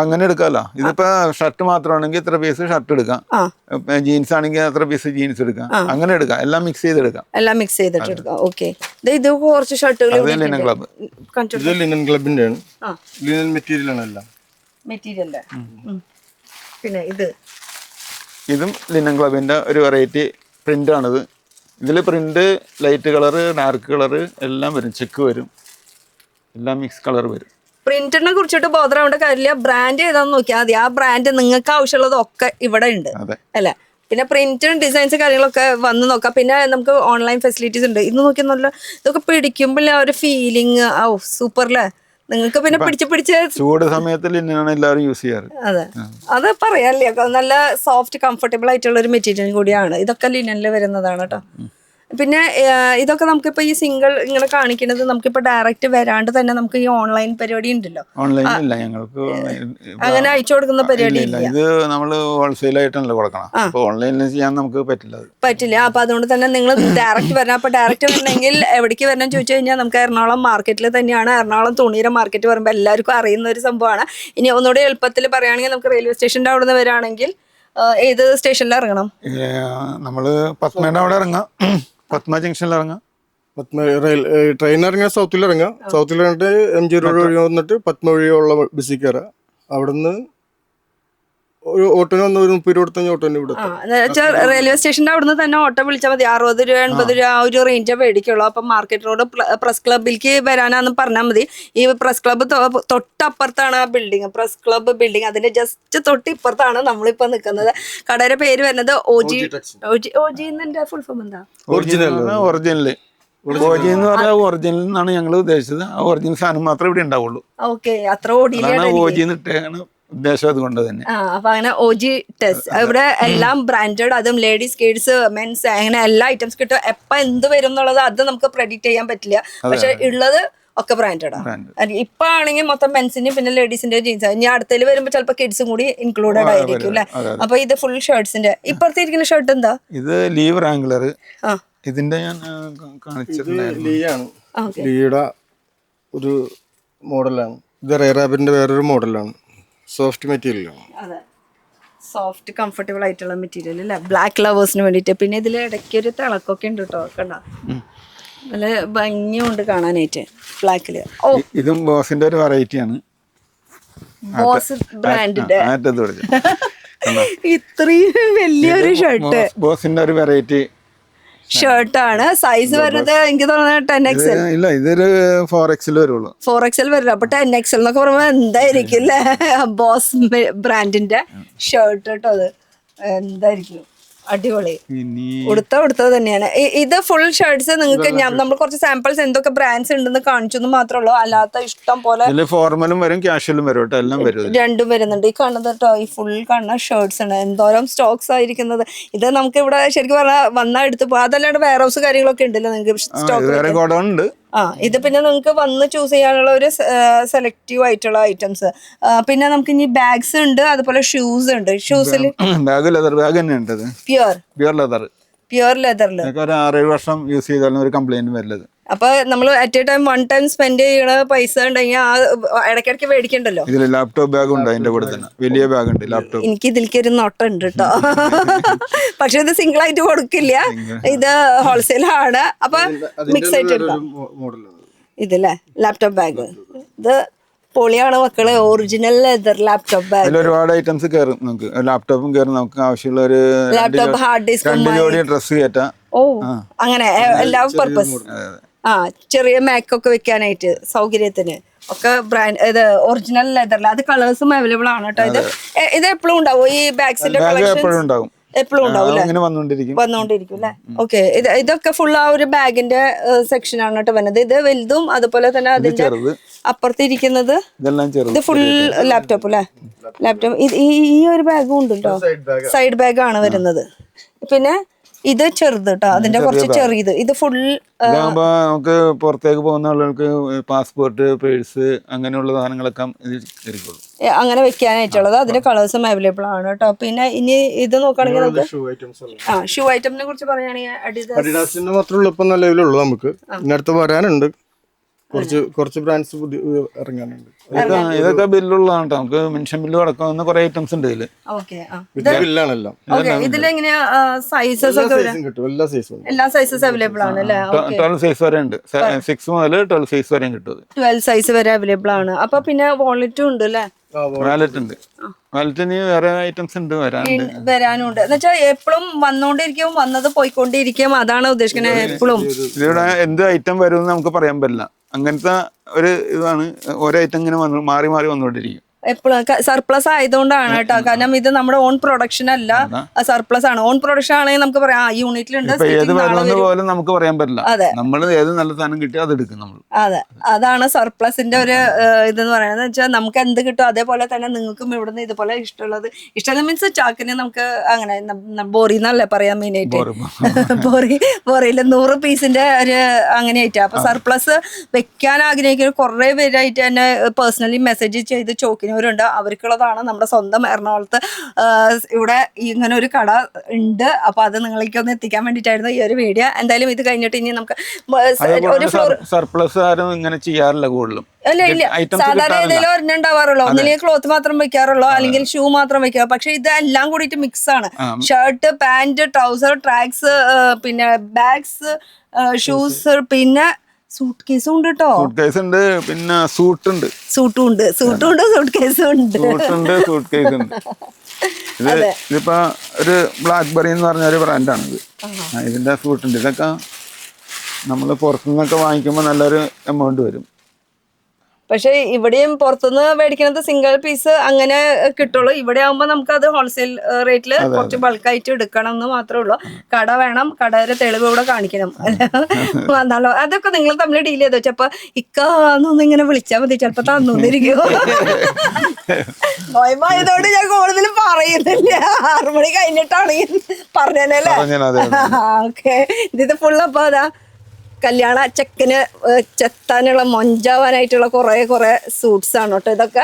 അങ്ങനെ എടുക്കാമല്ലോ. ഇതിപ്പോ ഷർട്ട് മാത്രമാണെങ്കിൽ ഇത്ര പീസ് ഷർട്ട് എടുക്കാം, ജീൻസ് ആണെങ്കിൽ അത്ര പീസ് ജീൻസ് എടുക്കാം, അങ്ങനെ എടുക്കാം. എല്ലാം മിക്സ് ചെയ്തെടുക്കാം. എല്ലാം മിക്സ് ചെയ്തിട്ട് എടുക്കാം. ഓക്കെ. ഇത് കുറച്ച് ഷർട്ടുകൾ ലിനൻ ക്ലബിന്റെ ആണ്. ലിനൻ മെറ്റീരിയൽ ആണ് എല്ലാം. മെറ്റീരിയൽ. പിന്നെ ഇതും ലിനൻ ക്ലബിന്റെ ഒരു വെറൈറ്റി പ്രിന്റ് ആണിത്. ഇതിൽ print light colour, dark colour എല്ലാം വരും. ചെക്ക് വരും, എല്ലാം മിക്സ് കളർ വരും. പ്രിന്റിനെ കുറിച്ചിട്ട് ബോധറാവേണ്ട കാര്യമില്ല. ബ്രാൻഡ് ഏതാന്ന് നോക്കിയാൽ മതി. ആ ബ്രാൻഡ് നിങ്ങൾക്ക് ആവശ്യമുള്ളതൊക്കെ ഇവിടെ ഉണ്ട് അല്ലെ. പിന്നെ പ്രിന്റും ഡിസൈൻസ് കാര്യങ്ങളൊക്കെ വന്ന് നോക്കാം. പിന്നെ നമുക്ക് ഓൺലൈൻ ഫെസിലിറ്റീസ് ഉണ്ട്. ഇന്ന് നോക്കിയാൽ നല്ല ഇതൊക്കെ പിടിക്കുമ്പോൾ ആ ഒരു ഫീലിംഗ് സൂപ്പർ അല്ലേ. നിങ്ങൾക്ക് പിന്നെ പിടിച്ച് ചൂട് സമയത്ത് ലിനനാണ് എല്ലാവരും യൂസ് ചെയ്യാറ്. അതെ, അത് പറയാല്ലേ. നല്ല സോഫ്റ്റ് കംഫർട്ടബിൾ ആയിട്ടുള്ള ഒരു മെറ്റീരിയൽ കൂടിയാണ്. ഇതൊക്കെ ലിനനിൽ വരുന്നതാണ് കേട്ടോ. പിന്നെ ഇതൊക്കെ നമുക്കിപ്പോ ഈ സിംഗിൾ ഇങ്ങനെ കാണിക്കുന്നത് നമുക്കിപ്പോ ഡയറക്റ്റ് വരാണ്ട് തന്നെ നമുക്ക് ഈ ഓൺലൈൻ പരിപാടി ഉണ്ടല്ലോ. ഓൺലൈനില്ല, ഞങ്ങൾക്ക് അങ്ങനെ അയച്ചു കൊടുക്കുന്ന പരിപാടി ഇല്ല. ഇത് നമ്മള് ഹോൾസെയിൽ ആയിട്ടാണല്ലോ കൊടുക്കണം. അപ്പൊ ഓൺലൈനിൽ ചെയ്യാൻ നമുക്ക് പറ്റില്ല. അപ്പൊ അതുകൊണ്ട് തന്നെ നിങ്ങൾ ഡയറക്റ്റ് വരണം. അപ്പൊ ഡയറക്റ്റ് വരണമെങ്കിൽ എവിടേക്ക് വരണം ചോദിച്ചു കഴിഞ്ഞാൽ നമുക്ക് എറണാകുളം മാർക്കറ്റിൽ തന്നെയാണ്. എറണാകുളം തുണിയുടെ മാർക്കറ്റ് പറയുമ്പോൾ എല്ലാവർക്കും അറിയുന്ന ഒരു സംഭവമാണ്. ഇനി ഒന്നുകൂടി എളുപ്പത്തിൽ പറയുകയാണെങ്കിൽ നമുക്ക് റെയിൽവേ സ്റ്റേഷന്റെ അവിടെ നിന്ന് വരികയാണെങ്കിൽ ഏത് സ്റ്റേഷനിൽ ഇറങ്ങണം? നമ്മള് പത്മയുടെ അവിടെ ഇറങ്ങാം, പത്മ ജംഗ്ഷനിൽ ഇറങ്ങാം. ട്രെയിൻ ഇറങ്ങിയാൽ സൗത്തിൽ ഇറങ്ങാം. സൗത്തിൽ ഇറങ്ങിട്ട് MG റോഡ് വഴി വന്നിട്ട് പത്മ വഴിയുള്ള ബസ്സിൽ കയറാം. അവിടുന്ന് ഒരു ഓട്ടോന് വന്ന് ഒരു 30 രൂപ ഓട്ടോന് ഇവിടെ. റെയിൽവേ സ്റ്റേഷന്റെ അവിടുന്ന് തന്നെ ഓട്ടോ വിളിച്ചാൽ മതി. 60 രൂപ 80 രൂപ ആ ഒരു റേഞ്ചേ മേടിക്കുള്ളൂ. അപ്പൊ മാർക്കറ്റ് റോഡ് പ്രസ് ക്ലബിലേക്ക് വരാനാന്ന് പറഞ്ഞാൽ മതി. ഈ പ്രസ് ക്ലബ്ബ് തൊട്ടപ്പുറത്താണ് ആ ബിൽഡിംഗ്, പ്രസ് ക്ലബ്ബ് ബിൽഡിംഗ്. അതിന്റെ ജസ്റ്റ് തൊട്ടിപ്പുറത്താണ് നമ്മളിപ്പോ നിൽക്കുന്നത്. കടയുടെ പേര് വരുന്നത് ഓജി. ഫുൾ ഫോം എന്താ? ഒറിജിനൽ എന്ന് പറഞ്ഞാൽ ഒറിജിനൽ എന്നാണ് ഞങ്ങൾ ഉദ്ദേശിച്ചത്. ആ ഒറിജിനൽ സാധനം മാത്രമേ ഇവിടെ ഉണ്ടാവുള്ളൂ. ഓക്കെ, അത്ര ഓടിയിലാണ് ഉദ്ദേശം അതുകൊണ്ട് തന്നെ. അപ്പൊ അങ്ങനെ OG ടെസ്റ്റ് ഇവിടെ എല്ലാം ബ്രാൻഡഡ്, അതും ലേഡീസ് കിഡ്സ് മെൻസ് അങ്ങനെ എല്ലാ ഐറ്റംസ് കിട്ടും. എപ്പോ എന്ത് വരും എന്നുള്ളത് അത് നമുക്ക് പ്രെഡിക്റ്റ് ചെയ്യാൻ പറ്റില്ല. പക്ഷെ ഉള്ളത് ഒക്കെ ബ്രാൻഡഡാണ്. ഇപ്പൊ ആണെങ്കിൽ മൊത്തം മെൻസിന്റെ പിന്നെ ലേഡീസിന്റെ ജീൻസ്. ഇനി അടുത്തതിൽ വരുമ്പോ ചിലപ്പോ കിഡ്സും കൂടി ഇൻക്ലൂഡഡ് ആയിരിക്കും അല്ലെ. അപ്പൊ ഇത് ഫുൾ ഷർട്ട്സിന്റെ. ഇപ്പുറത്തെ ഇരിക്കുന്ന ഷർട്ട് എന്താ? ഇത് ലീവ് റാംഗ്ലർ. ഇതിന്റെ ഞാൻ ലീയുടെ ഒരു മോഡലാണ്. ഇത് റെയറാബിന്റെ വേറൊരു മോഡലാണ്. സോഫ്റ്റ് മെറ്റീരിയലാണ്. അതെ, സോഫ്റ്റ് കംഫർട്ടബിൾ ആയിട്ടുള്ള മെറ്റീരിയൽ അല്ലേ, ബ്ലാക്ക് ലവേഴ്സിന് വേണ്ടിയിട്ട്. പിന്നെ ഇതിൽ ഇടയ്ക്ക് ഒരു തിളക്കൊക്കെ ഉണ്ട് കേട്ടോ, കണ്ട നല്ല ഭംഗിയുണ്ട് കാണാനായിട്ട് ബ്ലാക്കില്. ഓ, ഇതും ബോസിന്റെ ഒരു വെറൈറ്റി ആണ്. ബോസ് ബ്രാൻഡിന്റെ ഇത്രയും വലിയൊരു ഷർട്ട് ബോസിന്റെ ഒരു വെറൈറ്റി ഷർട്ടാണ്. സൈസ് വരുന്നത് എനിക്ക് തോന്നുന്നത് 10XL. ഇല്ല, ഇതൊരു 4XL വരുള്ളൂ. 4XL വരില്ല. അപ്പൊ 10XL എന്നൊക്കെ പറയുമ്പോ എന്തായിരിക്കും അല്ലേ? ബോസ് ബ്രാൻഡിന്റെ ഷർട്ട് കേട്ടോ. അത് എന്തായിരിക്കും, അടിപൊളി. ഉടുത്തത് തന്നെയാണ്. ഇത് ഫുൾ ഷർട്ട്സ് നിങ്ങൾക്ക് നമ്മൾ കുറച്ച് സാമ്പിൾസ് എന്തൊക്കെ ബ്രാൻഡ്സ് ഉണ്ടെന്ന് കാണിച്ചു മാത്രമേ ഉള്ളൂ. അല്ലാത്ത ഇഷ്ടം പോലെ ഫോർമലും വരും ക്യാഷ്വലും വരും കേട്ടോ, എല്ലാം വരും, രണ്ടും വരുന്നുണ്ട്. ഈ കാണുന്നത് കേട്ടോ, ഈ ഫുൾ കാണുന്ന ഷർട്ട്സ് ആണ്. എന്തോരം സ്റ്റോക്സ് ആയിരിക്കുന്നത്. ഇത് നമുക്ക് ഇവിടെ ശരിക്കും പറഞ്ഞാൽ വന്നാൽ എടുത്ത് പോകും. അതല്ലാണ്ട് വെയർ ഹൗസ് കാര്യങ്ങളൊക്കെ ഉണ്ടല്ലോ നിങ്ങൾക്ക് സ്റ്റോക്ക്. ഇത് പിന്നെ നിങ്ങൾക്ക് വന്ന് ചൂസ് ചെയ്യാനുള്ള ഒരു സെലക്റ്റീവ് ആയിട്ടുള്ള ഐറ്റംസ്. പിന്നെ നമുക്ക് ഇനി ബാഗ്സ് ഉണ്ട്, അതുപോലെ ഷൂസ് ഉണ്ട്. ഷൂസിൽ ബാഗ് ലെതർ ബാഗ് തന്നെ ഉണ്ട്. പ്യുർ ലെതറിൽ 6-7 വർഷം യൂസ് ചെയ്താലും ഒരു കംപ്ലൈന്റ് വരില്ലത്. അപ്പൊ നമ്മൾ at A time one time spend ചെയ്യണ പൈസ ഉണ്ടെങ്കിൽ ആ ഇടയ്ക്കിടയ്ക്ക് മേടിക്കണ്ടല്ലോ. ഇതിൽ ലാപ്ടോപ്പ് ബാഗ് ഉണ്ട്, അതിന്റെ കൂടെ തന്നെ വലിയ ബാഗ് ഉണ്ട് ലാപ്ടോപ്പ്. എനിക്ക് ഇതിലേക്ക് ഒരു നോട്ടുണ്ട് കേട്ടോ. പക്ഷെ ഇത് സിംഗിൾ ആയിട്ട് കൊടുക്കില്ല, ഇത് ഹോൾസെയിൽ ആണ്. അപ്പൊ മിക്സ് ആയിട്ട് എടുക്കാം. ഇതല്ലേ ലാപ്ടോപ്പ് ബാഗ്, ഇത് പൊളിയാണ് മക്കളെ. Original leather laptop bag. ഒരുപാട് ഐറ്റംസ് കയറും, നമുക്ക് ലാപ്ടോപ്പും കയറും. നമുക്ക് ആവശ്യമുള്ള ഒരു ലാപ്ടോപ്പ്, ഹാർഡ് ഡിസ്ക്, 2 ജോഡി ഡ്രസ് കയറ്റാം. ഓ, അങ്ങനെ എല്ലാ പർപ്പസ്. ചെറിയ മാക്കൊക്കെ വെക്കാനായിട്ട് സൗകര്യത്തിന് ഒക്കെ ബ്രാൻഡ്. ഇത് ഒറിജിനൽ ലെതറിൽ. അത് കളേഴ്സും അവൈലബിൾ ആണ് കേട്ടോ. ഇത് എപ്പോഴും ഉണ്ടാവും ഈ ബാഗ്സിന്റെ കളക്ഷൻ? എപ്പോഴും ഉണ്ടാവും അല്ലെ, വന്നോണ്ടിരിക്കും അല്ലെ. ഓക്കെ, ഇതൊക്കെ ഫുൾ ആ ഒരു ബാഗിന്റെ സെക്ഷൻ ആണ് കേട്ടോ വരുന്നത്. ഇത് വലുതും അതുപോലെ തന്നെ അതിന്റെ അപ്പുറത്തിരിക്കുന്നത് ഇത് ഫുൾ ലാപ്ടോപ്പ് അല്ലെ. ലാപ്ടോപ്പ്. ഈ ഒരു ബാഗും ഉണ്ട് കേട്ടോ, സൈഡ് ബാഗ് ആണ് വരുന്നത്. പിന്നെ ഇത് ചെറുത് കേട്ടോ, അതിന്റെ കുറച്ച് ചെറിയത്. ഇത് ഫുൾ നമുക്ക് പുറത്തേക്ക് പോകുന്ന ആളുകൾക്ക് പാസ്പോർട്ട്, പേഴ്സ് അങ്ങനെയുള്ള സാധനങ്ങളൊക്കെ അങ്ങനെ വെക്കാനായിട്ടുള്ളത്. അതിന്റെ കളേഴ്സും അവൈലബിൾ ആണ് കേട്ടോ. പിന്നെ ഇനി ഇത് നോക്കുകയാണെങ്കിൽ നമുക്ക് ഷൂ ഐറ്റമിനെ കുറിച്ച് പറയുകയാണെങ്കിൽ അഡിഡാസിന്റെ മാത്രമേ ഇപ്പൊ നിലവിലുള്ളൂ. നമുക്ക് ഇന്നടുത്ത് വരാനുണ്ട് കുറച്ച് ബ്രാൻഡ്സ് ഇറങ്ങാനുണ്ട്. ഇതൊക്കെ ബില്ലുള്ളതാണ്. നമുക്ക് മെൻഷൻ ബില്ല് അടക്കാവുന്ന കുറെ ഐറ്റംസ് ഉണ്ട് ഇതില്. ഇതിലെങ്ങനെയാ സൈസസ് ഒക്കെ? എല്ലാ സൈസസ് അവൈലബിൾ ആണ് അല്ലേ? 12 സൈസ് വരെ ഉണ്ട്. 6 മുതൽ 12 സൈസ് വരെയും കിട്ടും. 12 സൈസ് വരെ അവൈലബിൾ ആണ്. അപ്പൊ പിന്നെ വാലറ്റും ഉണ്ട് അല്ലേ? വാലറ്റ് ഉണ്ട്. വാലറ്റിന് വേറെ ഐറ്റംസ് ഉണ്ട്, വരാനുണ്ട്. എന്നുവെച്ചാൽ എപ്പോഴും വന്നോണ്ടിരിക്കും, വന്നത് പോയിക്കൊണ്ടിരിക്കും. അതാണ് ഉദ്ദേശിക്കുന്നത്. എപ്പോഴും ഇവിടെ എന്ത് ഐറ്റം വരും നമുക്ക് പറയാൻ പറ്റില്ല. അങ്ങനത്തെ ഒരു ഇതാണ്. ഓരോ ഐറ്റം ഇങ്ങനെ മാറി മാറി വന്നുകൊണ്ടിരിക്കും. എപ്പോഴും സർപ്ലസ് ആയതുകൊണ്ടാണ് കേട്ടോ, കാരണം ഇത് നമ്മുടെ ഓൺ പ്രൊഡക്ഷൻ അല്ല, സർപ്ലസ് ആണ്. ഓൺ പ്രൊഡക്ഷൻ ആണെങ്കിൽ നമുക്ക് പറയാം ആ യൂണിറ്റിലുണ്ട്, ഏത് വരുമെന്ന് പോലും നമുക്ക് പറയാൻ പറ്റില്ല. നമ്മൾ ഏത് നല്ല സാധനം കിട്ടിയോ അത് എടുക്കും നമ്മൾ. അതെ, അതാണ് സർപ്ലസിന്റെ ഒരു ഇതെന്ന് പറയുന്നത്. വെച്ചാൽ നമുക്ക് എന്ത് കിട്ടും അതേപോലെ തന്നെ നിങ്ങൾക്കും ഇവിടുന്ന് ഇതുപോലെ ഇഷ്ടമുള്ളത് മീൻസ് ചാക്കിന് നമുക്ക് അങ്ങനെ ബോറി എന്നല്ലേ പറയാം മെയിനായിട്ട്, ബോറിയിൽ 100 പീസിന്റെ ഒരു അങ്ങനെ ആയിട്ട്. അപ്പൊ സർപ്ലസ് വെക്കാൻ ആഗ്രഹിക്കുന്ന കുറെ പേരായിട്ട് തന്നെ പേഴ്സണലി മെസ്സേജ് ചെയ്ത് ചോദിക്കുന്നവരുണ്ട്. അവർക്കുള്ളതാണ് നമ്മുടെ സ്വന്തം എറണാകുളത്ത് ഇവിടെ ഇങ്ങനെ ഒരു കട ഉണ്ട്. അപ്പൊ അത് നിങ്ങളിലേക്ക് ഒന്ന് എത്തിക്കാൻ വേണ്ടിയിട്ടായിരുന്നു ഈ ഒരു വീഡിയോ. എന്തായാലും ഇത് കഴിഞ്ഞിട്ട് ഇനി നമുക്ക് ഒരു ഫ്ലോർ സർപ്ലസ് ആരും ഇങ്ങനെ ചെയ്യാറില്ല കൂടുതലും. അല്ല ഇല്ല, സാധാരണ ഏതെങ്കിലും ഒരെണ്ണം ഉണ്ടാവാറുള്ളൂ, ഒന്നില്ലെങ്കിൽ ക്ലോത്ത് മാത്രം വെക്കാറുള്ളൂ, അല്ലെങ്കിൽ ഷൂ മാത്രം വെക്കുക. പക്ഷെ ഇത് എല്ലാം കൂടിയിട്ട് മിക്സ് ആണ്. ഷർട്ട്, പാന്റ്, ട്രൗസർ, ട്രാക്സ്, പിന്നെ ബാഗ്സ്, ഷൂസ്, പിന്നെ സൂട്ട് കേസും ഉണ്ട് കേട്ടോ. സൂട്ട് കേസ് ഉണ്ട്, പിന്നെ സൂട്ടും ഉണ്ട്, സൂട്ട് കേസും ഉണ്ട്. ഇതിപ്പോ ഒരു ബ്ലാക്ക്ബെറി എന്ന് പറഞ്ഞ ഒരു ബ്രാൻഡാണ് ഇത്. ഇതിന്റെ സൂട്ടുണ്ട്. ഇതൊക്കെ നമ്മൾ പുറത്തുനിന്നൊക്കെ വാങ്ങിക്കുമ്പോൾ നല്ലൊരു എമൗണ്ട് വരും. പക്ഷെ ഇവിടെയും പുറത്തുനിന്ന് മേടിക്കുന്നത് സിംഗിൾ പീസ് അങ്ങനെ കിട്ടുള്ളൂ. ഇവിടെ ആകുമ്പോൾ നമുക്ക് അത് ഹോൾസെയിൽ റേറ്റിൽ കുറച്ച് ബൾക്കായിട്ട് എടുക്കണം എന്ന് മാത്രമേ ഉള്ളൂ. കട വേണം, കടയുടെ തെളിവ് ഇവിടെ കാണിക്കണം. വന്നാലോ അതൊക്കെ നിങ്ങൾ തമ്മിൽ ഡീൽ ചെയ്ത് വെച്ചപ്പോ ഇക്കാന്നൊന്നും ഇങ്ങനെ വിളിച്ചാൽ മതി, ചിലപ്പോ തന്നോന്നിരിക്കും. നോയമായതോട് ഞാൻ കൂടുതൽ പറയുന്നില്ല, 6 മണി കഴിഞ്ഞിട്ടാണെങ്കിൽ പറഞ്ഞല്ലേ. ഓക്കെ, ഇത് ഫുള്ളപ്പോ അതാ കല്യാണ ചെക്കന് ചെത്താനുള്ള മൊഞ്ചാവാനായിട്ടുള്ള കുറെ സൂട്ട്സ് ആണ് കേട്ടോ ഇതൊക്കെ.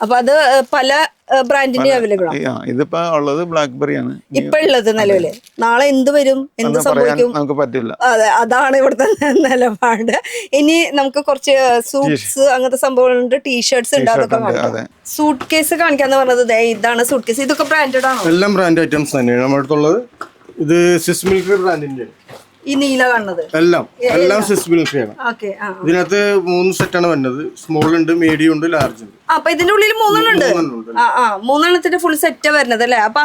അപ്പൊ അത് പല ബ്രാൻഡിന്റെ അവൈലബിൾ ആണ്. ഇതിപ്പോ ഉള്ളത് ബ്ലാക്ക്ബെറി ആണ് ഇപ്പൊ ഉള്ളത് നിലവില്. നാളെ എന്ത് വരും, എന്ത് സംഭവിക്കും നമുക്ക് പറ്റില്ല. അതെ, അതാണ് ഇവിടുത്തെ നിലപാട്. ഇനി നമുക്ക് കുറച്ച് സൂട്ട്സ് അങ്ങനത്തെ സംഭവങ്ങളുണ്ട്, ടീഷർട്സ് ഉണ്ട്, അതൊക്കെ കാണിക്കാം. സൂട്ട് കേസ് കാണിക്കാന്ന് പറഞ്ഞത് ഇതാണ് സൂട്ട് കേസ്. ഇതൊക്കെ ബ്രാൻഡഡ് ആണോ? എല്ലാം ബ്രാൻഡ് ഐറ്റംസ് തന്നെയാണ് നമ്മുടെ അടുത്തുള്ളത്. ഇത് സ്വിസ് മിലിറ്ററി ബ്രാൻഡിന്റെ ഈ നീല കാണുന്നത് എല്ലാം സ്വിസ് മിലിറ്ററി ആണ്. ഇതിനകത്ത് 3 സെറ്റാണ് വരുന്നത്. സ്മോൾ ഉണ്ട്, മീഡിയം ഉണ്ട്, ലാർജ് ഉണ്ട്. അപ്പൊ ഇതിന്റെ ഉള്ളിൽ 3 ഉണ്ട്. 3 ഫുൾ സെറ്റ് വരുന്നത് അല്ലേ? അപ്പൊ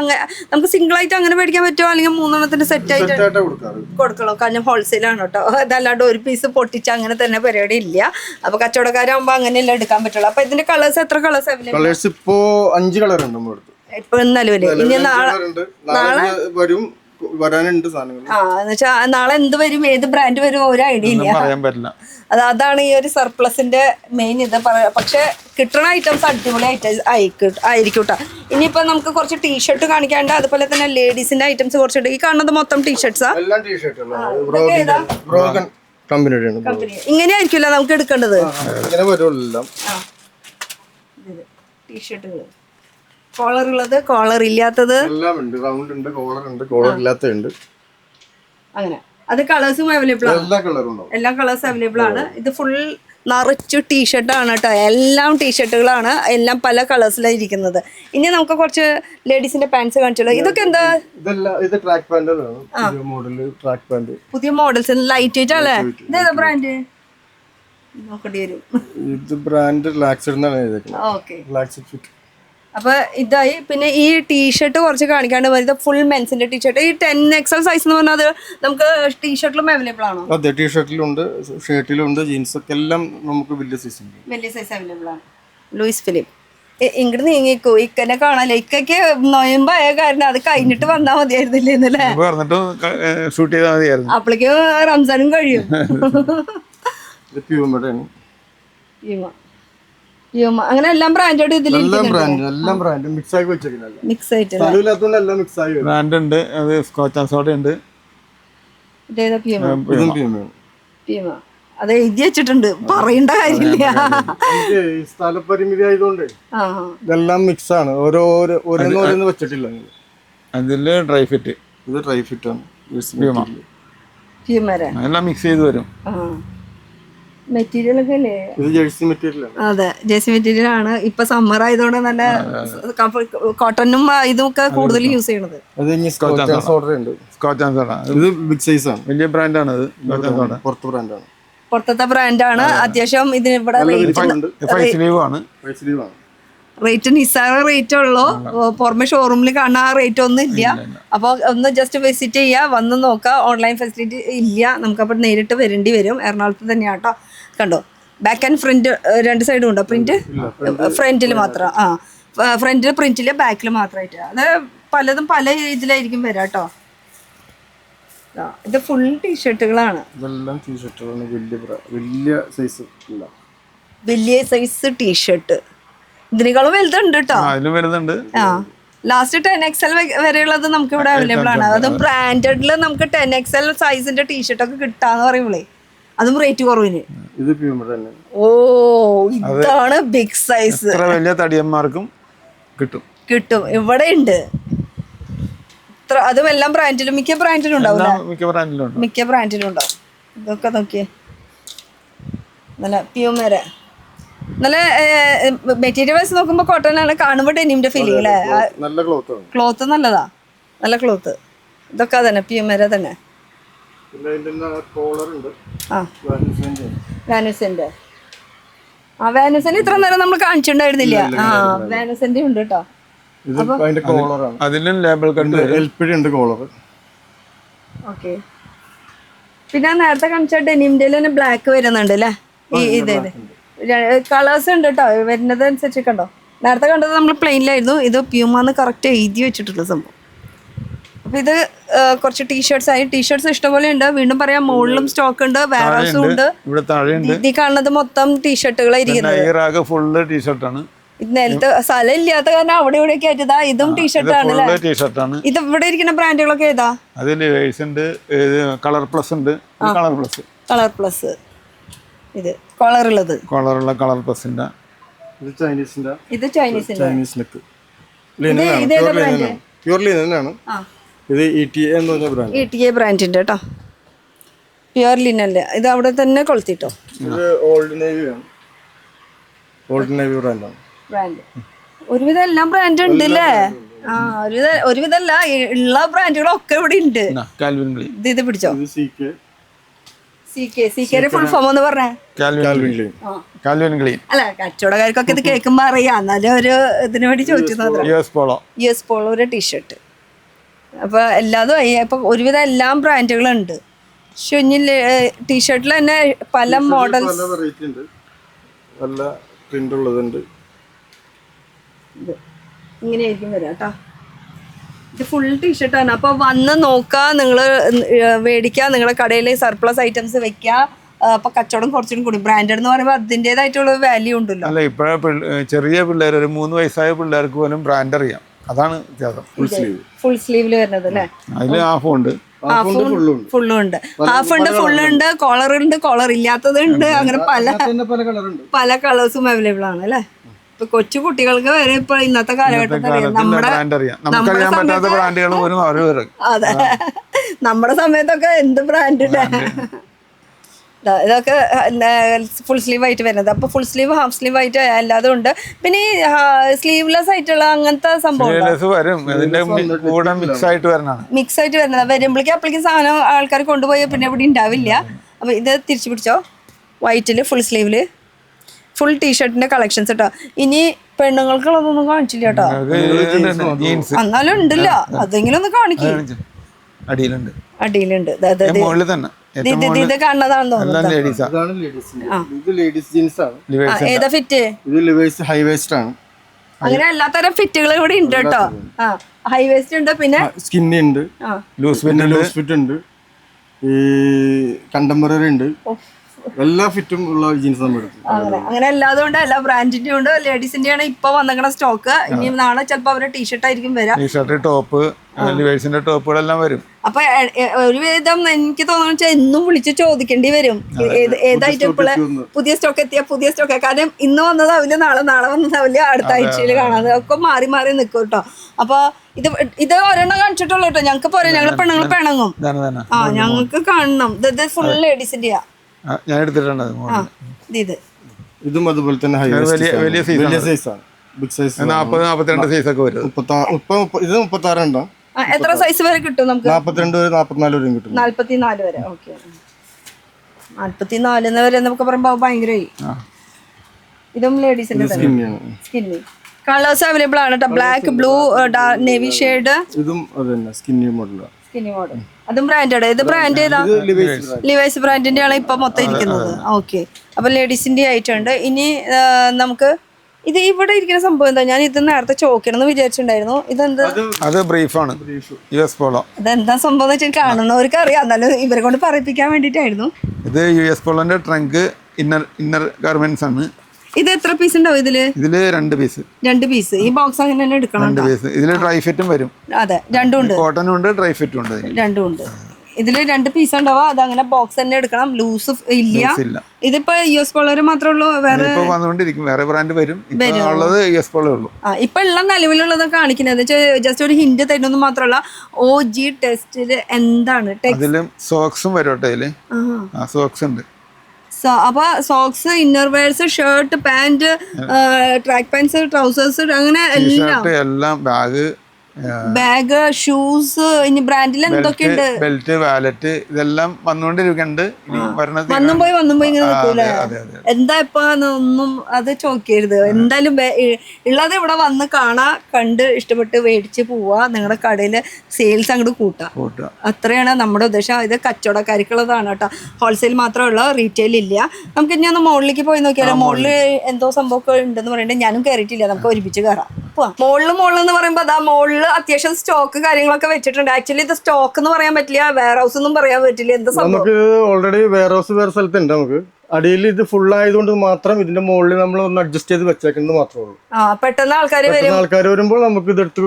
നമുക്ക് സിംഗിൾ ആയിട്ട് അങ്ങനെ മേടിക്കാൻ പറ്റുമോ, അല്ലെങ്കിൽ 3 സെറ്റ് ആയിട്ട് കൊടുക്കണം? കാരണം ഹോൾസെയിൽ ആണ് കേട്ടോ, അതല്ലാണ്ട് ഒരു പീസ് പൊട്ടിച്ച് അങ്ങനെ തന്നെ പരിപാടി ഇല്ല. അപ്പൊ കച്ചവടക്കാരാകുമ്പോ അങ്ങനെയല്ല എടുക്കാൻ പറ്റുള്ളൂ. അപ്പൊ ഇതിന്റെ കളേഴ്സ് എത്ര കളേഴ്സ് അവൈലബിൾ? കളേഴ്സ് ഇപ്പോ 5 കളർ ഉണ്ട് നമ്മുടെ അടുത്ത് ഇപ്പൊ നിലവില്. ഇനി നാളെ വരും, വരാനുണ്ട് സാധനങ്ങൾ. നാളെ എന്ത് വരും, ഏത് ബ്രാൻഡ് വരും, ഒരു ഐഡിയ ഇല്ല. അതാണ് ഈ ഒരു സർപ്ലസിന്റെ മെയിൻ ഇത്. പക്ഷെ കിട്ടുന്ന ഐറ്റംസ് അടിപൊളി ആയിരിക്കും കേട്ടോ. ഇനിയിപ്പോ നമുക്ക് കുറച്ച് ടീഷർട്ട് കാണിക്കാണ്ട്, അതുപോലെ തന്നെ ലേഡീസിന്റെ ഐറ്റംസ് കുറച്ചുണ്ട്. ഈ കാണുന്നത് മൊത്തം ടീഷർട്ട്സാ? ഇങ്ങനെ ആയിരിക്കില്ല നമുക്ക് എടുക്കേണ്ടത്. ടീഷർട്ടുകൾ കോളർ ഉള്ളത്, കോളർ ഇല്ലാത്തത്, എല്ലാം ഉണ്ട്. റൗണ്ട് ഉണ്ട്, കോളർ ഉണ്ട്, കോളർ ഇല്ലാത്തതുണ്ട്. അങ്ങനെ അത് കളേഴ്സും അവൈലബിൾ ആണ്. എല്ലാ കളേഴ്സും അവൈലബിൾ ആണ്. ഇത് ഫുൾ നിറച്ചു ടീഷർട്ട് ആണ് കേട്ടോ. എല്ലാം ടീഷർട്ടുകളാണ്, എല്ലാം പല കളേഴ്സിലാണ് ഇരിക്കുന്നത്. ഇനി നമുക്ക് കുറച്ച് ലേഡീസിന്റെ പാന്റ്സ് കാണിച്ചോളൂ. ഇതൊക്കെ എന്താ? ഇത് ട്രാക്ക് പാന്റുകളാണ്, പുതിയ മോഡൽ ട്രാക്ക് പാന്റ്, പുതിയ മോഡൽസ്, ലൈറ്റ് വെയിറ്റ് അല്ലേ? ഇതേതാ ബ്രാൻഡ് നോക്കേണ്ടി വരും. ഇത് ബ്രാൻഡ് റിലാക്സ്ഡ് എന്നാണ് എഴുതിയിരിക്കുന്നത്. Okay, relaxed fit. അപ്പൊ ഇതായി. പിന്നെ ഈ ടീഷർട്ട് കുറച്ച് കാണിക്കാണ്ട് വരുന്നത് ഫുൾ മെൻസിന്റെ ടീഷർട്ട്. ഈ 10XL സൈസ് എന്ന് പറഞ്ഞാൽ നമുക്ക് ടീഷർട്ടിലും അവൈലബിൾ ആണോ? അതെ, ടീഷർട്ടിലുണ്ട്, ഷർട്ടിലുണ്ട്, ജീൻസ് ഒക്കെ എല്ലാം നമുക്ക് വലിയ സൈസ് അവൈലബിൾ ആണ്. ലൂയിസ് ഫിലിപ്പ് ഇങ്ങോട്ട് നീങ്ങിക്കോ, ഇക്കനെ കാണാല്ലേ. ഇക്കൊക്കെ നൊയമ്പായ കാരണം അത് കഴിഞ്ഞിട്ട് വന്നാ മതിയായിരുന്നില്ലേ? അപ്പോഴേക്കും റംസാനും കഴിയും. അങ്ങനെ എല്ലാം ബ്രാൻഡഡ് ഇതിൽ മിക്സ് ആയിട്ട് ബ്രാൻഡ് ഉണ്ട്. അത് സ്കോച്ച് ആൻഡ് സോഡ ഉണ്ട്. അത് എഴുതി വെച്ചിട്ടുണ്ട്, പറയേണ്ട കാര്യമില്ല. സ്ഥലപരിമിതി ആയതുകൊണ്ട് ഇതെല്ലാം മിക്സ് ആണ്, ഓരോന്ന് വെച്ചിട്ടില്ല. അതില് ഡ്രൈ ഫിറ്റ്, ഇത് ഡ്രൈ ഫിറ്റ് ആണ്, എല്ലാം മിക്സ് ചെയ്ത് വരും. മെറ്റീരിയൽ ഒക്കെ അല്ലേ? ഇത് ജേഴ്സി മെറ്റീരിയൽ ആണ്. അതെ, ജേഴ്സി മെറ്റീരിയൽ ആണ്. ഇപ്പൊ സമ്മർ ആയതുകൊണ്ട് നല്ല കോട്ടണും ഇതും ഒക്കെ കൂടുതൽ യൂസ് ചെയ്യണത്. ഇത് ബിഗ് സൈസ് ആണ്, വലിയ ബ്രാൻഡാണ്. പുറത്തത്തെ ബ്രാൻഡാണ്. അത്യാവശ്യം ഇതിന് ഇവിടെ റേറ്റ് നിസ്സാര റേറ്റ് ഉള്ളൂ. പുറമെ ഷോറൂമിൽ കാണുന്ന ആ റേറ്റ് ഒന്നും ഇല്ല. അപ്പൊ ഒന്ന് ജസ്റ്റ് വിസിറ്റ് ചെയ്യുക, വന്ന് നോക്കുക. ഓൺലൈൻ ഫെസിലിറ്റി ഇല്ല, നമുക്കപ്പോൾ നേരിട്ട് വരേണ്ടി വരും. എറണാകുളത്ത് തന്നെയാട്ടോ. കണ്ടോ, ബാക്ക് ആൻഡ് ഫ്രണ്ട് രണ്ട് സൈഡും ഉണ്ടോ പ്രിന്റ്? ഫ്രണ്ടിൽ മാത്രം. ആ, ഫ്രണ്ടിൽ പ്രിന്റിൽ ബാക്കിൽ മാത്രമായിട്ട്. അത് പലതും പല ഇതിലായിരിക്കും വരാം കേട്ടോ. ഇത് ഫുൾ ടീഷർട്ടുകളാണ്. വലിയ സൈസ് ടീഷർട്ട്. ഇതിനേക്കാളും വലുതുണ്ട് കേട്ടോ. ആ, ലാസ്റ്റ് 10XL വരെയുള്ളത് നമുക്ക് ഇവിടെ അവൈലബിൾ ആണ്. അതും ബ്രാൻഡഡില് നമുക്ക് 10XL സൈസിന്റെ ടീഷർട്ട് ഒക്കെ കിട്ടാന്ന് പറയുമ്പോളേ അതും റേറ്റ് കുറവിന്. ഓ, ഇതാണ് ബിഗ് സൈസ്. വലിയ തടിയന്മാർക്കും കിട്ടും. ഇവിടെ ഉണ്ട്. അതും എല്ലാം ബ്രാൻഡിലും മിക്ക ബ്രാൻഡിലും ഉണ്ടാവും. മിക്ക ബ്രാൻഡിലും ഉണ്ടാവും. ഇതൊക്കെ നോക്കിയേ, നല്ല പ്യൂമര. നല്ല മെറ്റീരിയൽ വൈസ് നോക്കുമ്പോ കോട്ടൺ ആണ്, കാണുമ്പോ ഡെനിമിന്റെ ഫീലിംഗ് അല്ലേ? ക്ലോത്ത് നല്ലതാ, നല്ല ക്ലോത്ത്. ഇതൊക്കെ തന്നെ പ്യൂമര തന്നെ. വാനുസിന്റെ വാനുസിന്റെ ഇത്ര നേരം നമ്മൾ കാണിച്ചിട്ടുണ്ടായിരുന്നില്ല. ആ, വാനുസിന്റെ ഉണ്ട് കേട്ടോ. പിന്നെ നേരത്തെ കാണിച്ച ഡെനിമിന്റെ തന്നെ ബ്ലാക്ക് വരുന്നുണ്ട് അല്ലേ? ഇതേ കളേഴ്സ് ഉണ്ട് കേട്ടോ, വരുന്നത് അനുസരിച്ച് കണ്ടോ. നേരത്തെ കണ്ടത് നമ്മൾ പ്ലെയിനിലായിരുന്നു, ഇത് പ്യൂമാന്ന് കറക്റ്റ് എഴുതി വെച്ചിട്ടുള്ള സംഭവം. അപ്പൊ ഇത് കുറച്ച് ടീഷർട്സ് ആയി. ടീഷർട്സ് ഇഷ്ടംപോലെ ഉണ്ട്. വീണ്ടും പറയാം, മുകളിലും സ്റ്റോക്ക് ഉണ്ട്, വേറെസും ഉണ്ട്. ഈ കാണുന്നത് മൊത്തം ടീഷർട്ടുകളായിരിക്കുന്നത്. ഇത് നേരത്തെ സ്ഥലം ഇല്ലാത്ത കാരണം അവിടെ ഇവിടെ ആയിട്ടാ. ഇതും ടീഷർട്ടാണ്. ഇത് ഇവിടെ ഇരിക്കുന്ന ബ്രാൻഡുകളൊക്കെ ഏതാ? കളർ പ്ലസ് ഉണ്ട്. കളർ പ്ലസ് ഇത് കളറുള്ളത്. കളർ പ്ലസ് ഉണ്ട്. ഇത് ചൈനീസിന്റെ. ഇത് ETA ബ്രാൻഡിന്റെ കേട്ടോ. പ്യുർ ലിനല്ലേ. ഇത് അവിടെ തന്നെ കൊളുത്തിട്ടോ. ഒരുവിധം എല്ലാം ബ്രാൻഡ് ഉണ്ട് അല്ലേ? ആ, ഒരുവിധം അല്ല, ഉള്ള ബ്രാൻഡുകളൊക്കെ ഇവിടെ ഉണ്ട്. ഇത് പിടിച്ചോ. CK ഫുൾ ഫോം എന്ന് പറഞ്ഞേ. അല്ല, കച്ചവടക്കാർക്കൊക്കെ ഇത് കേൾക്കുമ്പോ അറിയാം. എന്നാലും ഒരു ഇതിനു വേണ്ടി ചോദിച്ചു. US പോളോ ഒരു ടീഷർട്ട്. അപ്പൊ എല്ലാതും ഇപ്പൊ ഒരുവിധം എല്ലാം ബ്രാൻഡുകളുണ്ട്. പക്ഷെ ടീഷർട്ടിൽ തന്നെ പല മോഡൽസ്. ഇങ്ങനെയായിരിക്കും വരാം കേട്ടോ. ഇത് ഫുൾ ടീഷർട്ടാണ്. അപ്പൊ വന്ന് നോക്കുക, നിങ്ങള് മേടിക്കുക, നിങ്ങളുടെ കടയിൽ സർപ്ലസ് ഐറ്റംസ് വെക്കുക. അപ്പൊ കച്ചവടം കുറച്ചും കൂടി. ബ്രാൻഡഡ് എന്ന് പറയുമ്പോൾ അതിൻ്റെതായിട്ടുള്ള വാല്യൂ ഉണ്ടല്ലോ. അല്ല, ഇപ്പോഴേ ചെറിയ പിള്ളേർ, ഒരു 3 വയസ്സായ പിള്ളേർക്ക് പോലും ബ്രാൻഡ് അറിയാം. അതാണ് വ്യത്യാസം. ഫുൾ സ്ലീവില് വരുന്നത് അല്ലേ? അതിൽ ഹാഫും ഉണ്ട്, ഫുള്ളും ഉണ്ട്. ഹാഫ് ഉണ്ട്, ഫുള്ളുണ്ട്, കോളർ ഉണ്ട്, കോളർ ഇല്ലാത്തത് ഉണ്ട്. അങ്ങനെ പല കളേഴ്സും അവൈലബിൾ ആണ് അല്ലേ? ഇപ്പൊ കൊച്ചു കുട്ടികൾക്ക് വരെ ഇപ്പൊ ഇന്നത്തെ കാലഘട്ടത്തിൽ അതെ, നമ്മുടെ സമയത്തൊക്കെ എന്ത് ബ്രാൻഡ്. ഇതൊക്കെ ഫുൾ സ്ലീവ് ആയിട്ട് വരുന്നത്. അപ്പൊ ഫുൾ സ്ലീവ്, ഹാഫ് സ്ലീവ് ആയിട്ട് അല്ലാതെ ഉണ്ട്. പിന്നെ ഈ സ്ലീവ്ലെസ് ആയിട്ടുള്ള അങ്ങനത്തെ സംഭവം മിക്സ് ആയിട്ട് വരുന്നത്. വരുമ്പോഴേക്കും അപ്പോഴേക്കും സാധനം ആൾക്കാർ കൊണ്ടുപോയി പിന്നെ ഇവിടെ ഉണ്ടാവില്ല. അപ്പൊ ഇത് തിരിച്ചു പിടിച്ചോ. വൈറ്റില് ഫുൾ സ്ലീവില് ഫുൾ ടീഷർട്ടിന്റെ കളക്ഷൻസ് കേട്ടോ. ഇനി പെണ്ണുങ്ങൾക്കുള്ളതൊന്നും കാണിച്ചില്ല കേട്ടോ. എന്നാലും ഉണ്ടല്ലോ, അതെങ്കിലും ഒന്ന് കാണിക്കും. അടിയിലുണ്ട്. ഇത് കാണുന്നതാണെന്ന് തോന്നുന്നു. ഏതാ ഫിറ്റ്? അങ്ങനെ എല്ലാത്തരം ഫിറ്റുകൾ ഇവിടെ ഉണ്ട് കേട്ടോ. ഹൈ വേസ്റ്റ് ഉണ്ട്, പിന്നെ സ്കിന്നി ഉണ്ട്, ലൂസ് ഫിറ്റ് ഉണ്ട്, ഈ കണ്ടംപററി ഉണ്ട്. എല്ലാ ഫിറ്റും ഉള്ള ജീൻസ് നമ്മൾ എടുക്കും. അങ്ങനെ എല്ലാതും ഉണ്ട്. എല്ലാ ബ്രാൻഡിന്റെ ഉണ്ട്. ലേഡീസിന്റെ ആണ് ഇപ്പൊ വന്നിരിക്കുന്ന സ്റ്റോക്ക്. ഇനി നാളെ ചിലപ്പോ അവരുടെ ടീഷർട്ട് ആയിരിക്കും വരാം. ടീഷർട്ട്, ടോപ്പ്, ലിവേഴ്സിന്റെ ടോപ്പുകളെല്ലാം വരും. അപ്പൊ ഒരുവിധം എനിക്ക് തോന്നുന്നു എന്നും വിളിച്ച് ചോദിക്കേണ്ടി വരും ഏതായിട്ട് ഇപ്പോളെ പുതിയ സ്റ്റോക്ക് എത്തിയ പുതിയ സ്റ്റോക്ക്. കാരണം ഇന്ന് വന്നതാവില്ല, നാളെ വന്നതാവില്ല, അടുത്ത ആഴ്ചയിൽ കാണാതെ ഒക്കെ മാറി മാറി നിൽക്കും കേട്ടോ. അപ്പൊ ഇത് ഒരെണ്ണം കാണിച്ചിട്ടുള്ളൂ കേട്ടോ. ഞങ്ങൾക്ക് പോരാ, ഞങ്ങൾ പെണ്ണുങ്ങൾ പിണങ്ങും. ആ, ഞങ്ങൾക്ക് കാണണം. ഇത് ഫുൾ ലേഡീസിന്റെയാ. ഞാൻ എടുത്തിട്ടുണ്ട്. ഇതും അതുപോലെ തന്നെ വലിയ സൈസാണ്. ബിഗ് സൈസ് 40-42 സൈസ് ഒക്കെ വരും. ഇത് 36 ഉണ്ടോ? എത്ര സൈസ് വരെ കിട്ടും നമുക്ക്? 42 വരെ 44 വരെ കിട്ടും. 44 വരെ. ഓക്കെ, 44 വരെ നമുക്ക് പറയുമ്പോ ഭയങ്കരമായി. ഇതും ലേഡീസിന്റെ സ്കിന്നി കളേഴ്സ് അവൈലബിൾ ആണ് കേട്ടോ. Black, blue, navy shade. ഇതും അതന്നെ സ്കിന്നി മോഡലാണ്. സ്കിന്നി മോഡൽ അതും ബ്രാൻഡഡ്. ഇത് ബ്രാൻഡ് ഏതാ? ലിവൈസ് ബ്രാൻഡിന്റെ ആണ് ഇപ്പൊ മൊത്തം ഇരിക്കുന്നത്. ഓക്കെ, അപ്പൊ ലേഡീസിന്റെ ആയിട്ടുണ്ട്. ഇനി നമുക്ക് ഇത് ഇവിടെ ഇരിക്കുന്ന സംഭവം എന്താ? ഞാൻ ഇത് നേരത്തെ ചോദിക്കണമെന്ന് വിചാരിച്ചിട്ടുണ്ടായിരുന്നു. ഇതെന്താ? അത് ബ്രീഫാണ്, US പോളോ. ഇതെന്താ സംഭവം എന്ന് വെച്ചാൽ കാണുന്നവർക്ക് അറിയാം, എന്നാലും ഇവരെ കൊണ്ട് പറയിപ്പിക്കാൻ വേണ്ടിട്ടായിരുന്നു. ഇത് US പോളോന്റെ ട്രങ്ക് ഇന്നർ ഗാർമെന്റ്സ് ആണ്. ഇത് എത്ര പീസ് ഉണ്ടാവും ഇതില്? 2 പീസ്. 2 പീസ്. ഈ ബോക്സ് അങ്ങനെ തന്നെ എടുക്കണം. 2 പീസ്. ഇതില് ഡ്രൈ ഫിറ്റും വരും. അതെ, രണ്ടും ഉണ്ട്. കോട്ടനും ഉണ്ട്, ഡ്രൈ ഫിറ്റും ഉണ്ട്. രണ്ടും ഉണ്ട്. ഇതില് 2 പീസ് ഉണ്ടാവുക. അതങ്ങനെ ബോക്സ് തന്നെ എടുക്കണം. ലൂസ് ഇല്ല. ഇതിപ്പോ US പോളോ മാത്രമേ ഉള്ളൂ? വേറെ വന്നുകൊണ്ടിരിക്കും, വേറെ ബ്രാൻഡ് വരും. ഉള്ളത് US പോളോ ഉള്ളൂ. ഇപ്പൊ ഉള്ള നിലവിലുള്ളത് കാണിക്കുന്നത് ജസ്റ്റ് ഒരു ഹിന്റ് തരുന്നത് മാത്രമല്ല, OG ടെസ്റ്റില് എന്താണ് അതിലും സോക്സും വരും കേട്ടോ. ഇതില് സോക്സ് ഉണ്ട്. അപ്പൊ socks, inner wears, shirt, pant, track pants, trousers, അങ്ങനെ എല്ലാം, ബാഗ്, ഷൂസ്, ഇനി ബ്രാൻഡിൽ എന്തൊക്കെയുണ്ട്? ബെൽറ്റ്, വാലറ്റ്, ഇതെല്ലാം വന്നുകൊണ്ടിരിക്കുന്നുണ്ട്. വന്നും പോയി ഇങ്ങനെ നിൽക്കൂലേ? എന്താ ഇപ്പൊ ഒന്നും അത് ചോദിക്കരുത്. എന്തായാലും ഉള്ളത് ഇവിടെ വന്ന് കാണാ, കണ്ട് ഇഷ്ടപ്പെട്ട് മേടിച്ച് പോവാ, നിങ്ങളുടെ കടയില് സെയിൽസ് അങ്ങോട്ട് കൂട്ടാ. അത്രയാണ് നമ്മുടെ ഉദ്ദേശം. ഇത് കച്ചവടക്കാർക്കുള്ളതാണ് കേട്ടോ. ഹോൾസെയിൽ മാത്രമേ ഉള്ളൂ, റീറ്റെയിൽ ഇല്ല. നമുക്ക് ഇനി ഒന്ന് മുകളിലേക്ക് പോയി നോക്കിയാലോ. മുകളില് എന്തോ സംഭവമൊക്കെ ഉണ്ടെന്ന് പറയണ്ടേ. ഞാനും കയറിയിട്ടില്ല, നമുക്ക് ഒരുമിച്ച് കയറാം. മുകളിലെന്ന് പറയുമ്പോ അതാ മുകളിൽ അത്യാവശ്യം സ്റ്റോക്ക് കാര്യങ്ങളൊക്കെ വെച്ചിട്ടുണ്ട്. ആക്ച്വലി ഇത് സ്റ്റോക്ക് എന്ന് പറയാൻ പറ്റില്ല, വെയർ ഹൗസ് ഒന്നും പറയാൻ പറ്റില്ല. എന്താ സംഭവം? നമുക്ക് ഓൾറെഡി വെയർ ഹൗസ് വേറെ സ്ഥലത്തുണ്ട്. നമുക്ക് അടിയിൽ ഇത് ഫുൾ ആയതുകൊണ്ട് മാത്രം ഇതിന്റെ മുകളിൽ നമ്മൾ ഒന്ന് അഡ്ജസ്റ്റ് ചെയ്ത് വെച്ചേക്കുന്നത് മാത്രമേ ഉള്ളൂ. പെട്ടെന്ന് ആൾക്കാർ വരുമ്പോൾ നമുക്ക് ഇതെടുത്ത്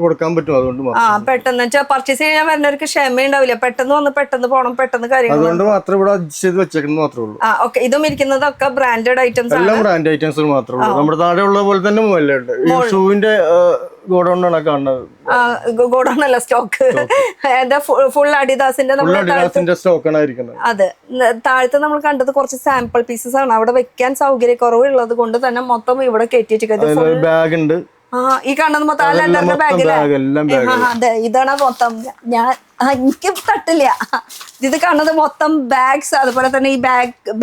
കൊടുക്കാൻ പറ്റും. അതുകൊണ്ട് പെട്ടെന്ന് പർച്ചേസ് ചെയ്യാൻ വരുന്നവർക്ക് ക്ഷമയുണ്ടാവില്ല. പെട്ടെന്ന് വന്ന് പെട്ടെന്ന് പോകണം, പെട്ടെന്ന് കാര്യങ്ങൾ. അതുകൊണ്ട് മാത്രം ഇവിടെ അഡ്ജസ്റ്റ് ചെയ്ത് വെച്ചേക്കുന്നത് മാത്രമേ ഉള്ളൂ. ഓക്കെ, ഇതും ഇരിക്കുന്നതൊക്കെ ബ്രാൻഡഡ് ഐറ്റംസ്, എല്ലാം ബ്രാൻഡ് ഐറ്റംസ് മാത്രമേ ഉള്ളൂ. നമ്മുടെ താഴെ ഉള്ള പോലെ തന്നെ മുകളിലുണ്ട്. ഷൂവിന്റെ ഗോഡൌണാണ് കാണുന്നത്. ഗോഡൌൺ അല്ല, സ്റ്റോക്ക്. ഫുൾ അഡിദാസിന്റെ സ്റ്റോക്കാണ് ഇരിക്കുന്നത്. അതെ, താഴത്ത് നമ്മൾ കണ്ടത് കുറച്ച് സാമ്പിൾ പീസസ് ആണ്. അവിടെ വെക്കാൻ സൗകര്യക്കുറവ് ഉള്ളത് കൊണ്ട് തന്നെ മൊത്തം ഇവിടെ കയറ്റി വെച്ചിരിക്കുന്നത്. ബാഗ് ഉണ്ട്. ഈ കാണുന്നത് മൊത്തം ലെതറിന്റെ ബാഗില്. അതെ, ഇതാണ് മൊത്തം. എനിക്ക് തട്ടില്ല. ഇത് കാണുന്നത് മൊത്തം ബാഗ്സ്. അതുപോലെ തന്നെ ഈ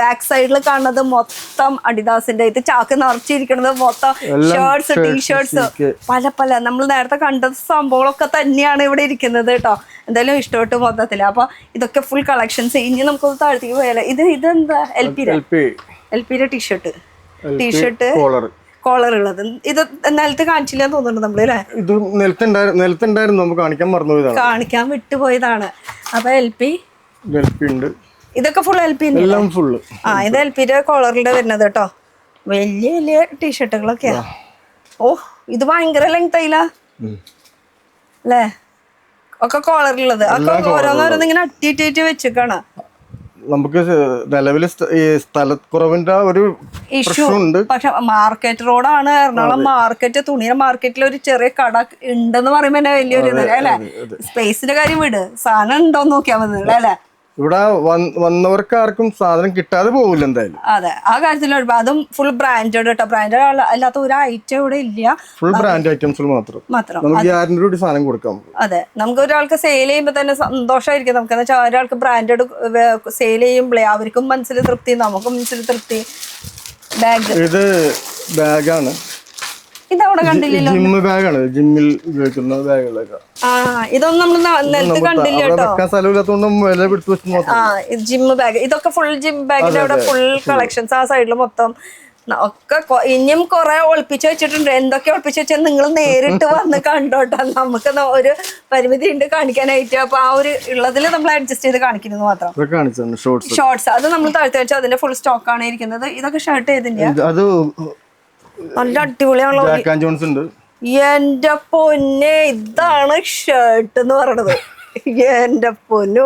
ബാക്ക് സൈഡിൽ കാണുന്നത് മൊത്തം അഡിദാസിന്റെ. ഇത് ചാക്ക് നിറച്ചിരിക്കുന്നത് മൊത്തം ഷർട്ട്സ്, ടീഷർട്സ്, പല നമ്മൾ നേരത്തെ കണ്ട സംഭവങ്ങളൊക്കെ തന്നെയാണ് ഇവിടെ ഇരിക്കുന്നത് കേട്ടോ. എന്തായാലും ഇഷ്ടപ്പെട്ടു മൊത്തത്തില്. അപ്പൊ ഇതൊക്കെ ഫുൾ കളക്ഷൻസ്. ഇനി നമുക്കൊന്ന് താഴ്ത്തേക്ക് പോയാലോ. ഇതെന്താ? LPയുടെ ടീഷർട്ട് കോളർ ഉള്ളത്. ഇത് നിലത്ത് കാണിച്ചില്ല തോന്നുന്നുണ്ട് നമ്മള് അല്ലേ? ഇത് നിലത്തുണ്ടായിരുന്നു, നമുക്ക് കാണിക്കാൻ മറന്നുപോയതാണ്, കാണിക്കാൻ വിട്ടുപോയതാണ്. അപ്പൊ LP ഉണ്ട്. ഇതൊക്കെ ഫുൾ LP എല്ലാം ഫുള്ള്. ഇത് LPയുടെ കോളറിന്റെ വരുന്നത് കേട്ടോ. വലിയ ടീഷർട്ടുകളൊക്കെയാ. ഇത് ഭയങ്കര ലെങ്ത് ആയില്ല അല്ലേ? ഒക്കെ കോളറിലുള്ളത്. ഒക്കെ ഓരോന്നോരോന്നിങ്ങനെ അട്ടിയിട്ട് വെച്ചേക്കാണ്. നമുക്ക് നിലവിൽ സ്ഥലക്കുറവിന്റെ ഒരു ഇഷ്യൂ ഉണ്ട്. പക്ഷെ മാർക്കറ്റ് റോഡാണ് എറണാകുളം മാർക്കറ്റ്. തുണിയുടെ മാർക്കറ്റിൽ ഒരു ചെറിയ കട ഉണ്ടെന്ന് പറയുമ്പോ തന്നെ വലിയൊരു ഇതല്ലേ അല്ലെ? സ്പേസിന്റെ കാര്യം വിട്, സാധനം ഉണ്ടോന്ന് നോക്കിയാൽ മതി അല്ലെ? ഇവിടെ വന്നവർക്ക് ആർക്കും സാധനം കിട്ടാതെ പോകില്ല എന്തായാലും. അതെ, ആ കാര്യത്തിൽ അതും ഫുൾ ബ്രാൻഡഡ് കേട്ടോ. ബ്രാൻഡഡ് അല്ലാത്ത ഒരു ഐറ്റം ഇവിടെ ഇല്ല. ഫുൾ ബ്രാൻഡ് ഐറ്റംസ് മാത്രം നമുക്ക് സാധനം കൊടുക്കാം. അതെ, നമുക്ക് ഒരാൾക്ക് സെയിൽ ചെയ്യുമ്പോൾ തന്നെ സന്തോഷമായിരിക്കും. നമുക്ക് എന്ന് വെച്ചാൽ ഒരാൾക്ക് ബ്രാൻഡഡ് സെയിൽ ചെയ്യുമ്പോഴേ അവർക്കും മനസ്സിൽ തൃപ്തി, നമുക്കും മനസ്സിൽ തൃപ്തി. ഇത് ബാഗാണ്. ഇതവിടെ കണ്ടില്ലല്ലോ. ജിം ബാഗാണ്, ജിമ്മിൽ ഉപയോഗിക്കുന്ന ബാഗുകളൊക്കെ. ഇതൊന്നും നമ്മൾ നിലത്ത് കണ്ടില്ല കേട്ടോ. ജിം ബാഗ്, ഇതൊക്കെ ഫുൾ ജിം ബാഗിന്റെ അവിടെ ഫുൾ കളക്ഷൻസ്. ആ സൈഡിൽ മൊത്തം ഒക്കെ ഇനിയും കുറെ ഒളിപ്പിച്ച് വെച്ചിട്ടുണ്ട്. എന്തൊക്കെ ഒളിപ്പിച്ച് വെച്ചാൽ നിങ്ങൾ നേരിട്ട് വന്ന് കണ്ടോട്ടെ. നമുക്ക് ഒരു പരിമിതി ഉണ്ട് കാണിക്കാനായിട്ട്. അപ്പൊ ആ ഒരു ഉള്ളതിൽ നമ്മൾ അഡ്ജസ്റ്റ് ചെയ്ത് കാണിക്കുന്നത് മാത്രം. ഷോർട്സ് അത് നമ്മൾ താഴ്ത്തി വെച്ചാൽ അതിന്റെ ഫുൾ സ്റ്റോക്ക് ആണ് ഇരിക്കുന്നത്. ഇതൊക്കെ ഷർട്ട് ചെയ്തിന്റെ നല്ല അടിപൊളിയാണല്ലോ. എന്റെ പൊന്നെ, ഇതാണ് ഷർട്ട് എന്ന് പറയണത്. എന്റെ പൊന്നു,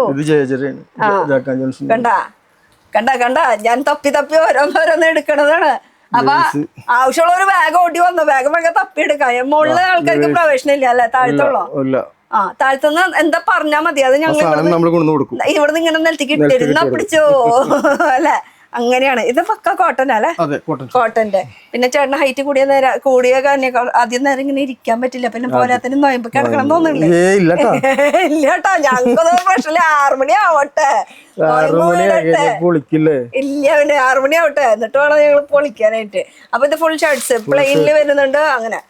കണ്ട ഞാൻ തപ്പി ഓരോന്നോരോന്ന് എടുക്കണതാണ്. അപ്പൊ ആവശ്യമുള്ള ഒരു ബാഗ് ഓടി വന്നു. ബാഗ് തപ്പി എടുക്കാം. മുകളിലെ ആൾക്കാർക്ക് പ്രവേശനം ഇല്ല അല്ലെ? താഴത്തുള്ളോ? താഴത്തുനിന്ന് എന്താ പറഞ്ഞാ മതി. അത് ഞങ്ങൾ ഇവിടുന്ന് ഇങ്ങനെ നിലത്തേക്ക് ഇട്ടിരുന്ന പിടിച്ചോ അല്ലെ? അങ്ങനെയാണ്. ഇത് പക്ക കോട്ടൺ അല്ലേ? കോട്ടന്റെ. പിന്നെ ചേട്ടന് ഹൈറ്റ് കൂടിയ കാരണം ആദ്യം നേരം ഇങ്ങനെ ഇരിക്കാൻ പറ്റില്ല. പിന്നെ പോരാത്തിന് നോയമ്പ് കിടക്കണം തോന്നുന്നില്ലേ? ഇല്ല കേട്ടോ, ഞങ്ങൾക്കൊന്നും പ്രശ്നമില്ല. 6 മണി ആവട്ടെ. ഇല്ല, പിന്നെ 6 മണി ആവട്ടെ, എന്നിട്ട് വേണം ഞങ്ങൾ പൊളിക്കാനായിട്ട്. അപ്പൊ ഇത് ഫുൾ ഷർട്ട്സ് പ്ലെയിനിൽ വരുന്നുണ്ട്. അങ്ങനെ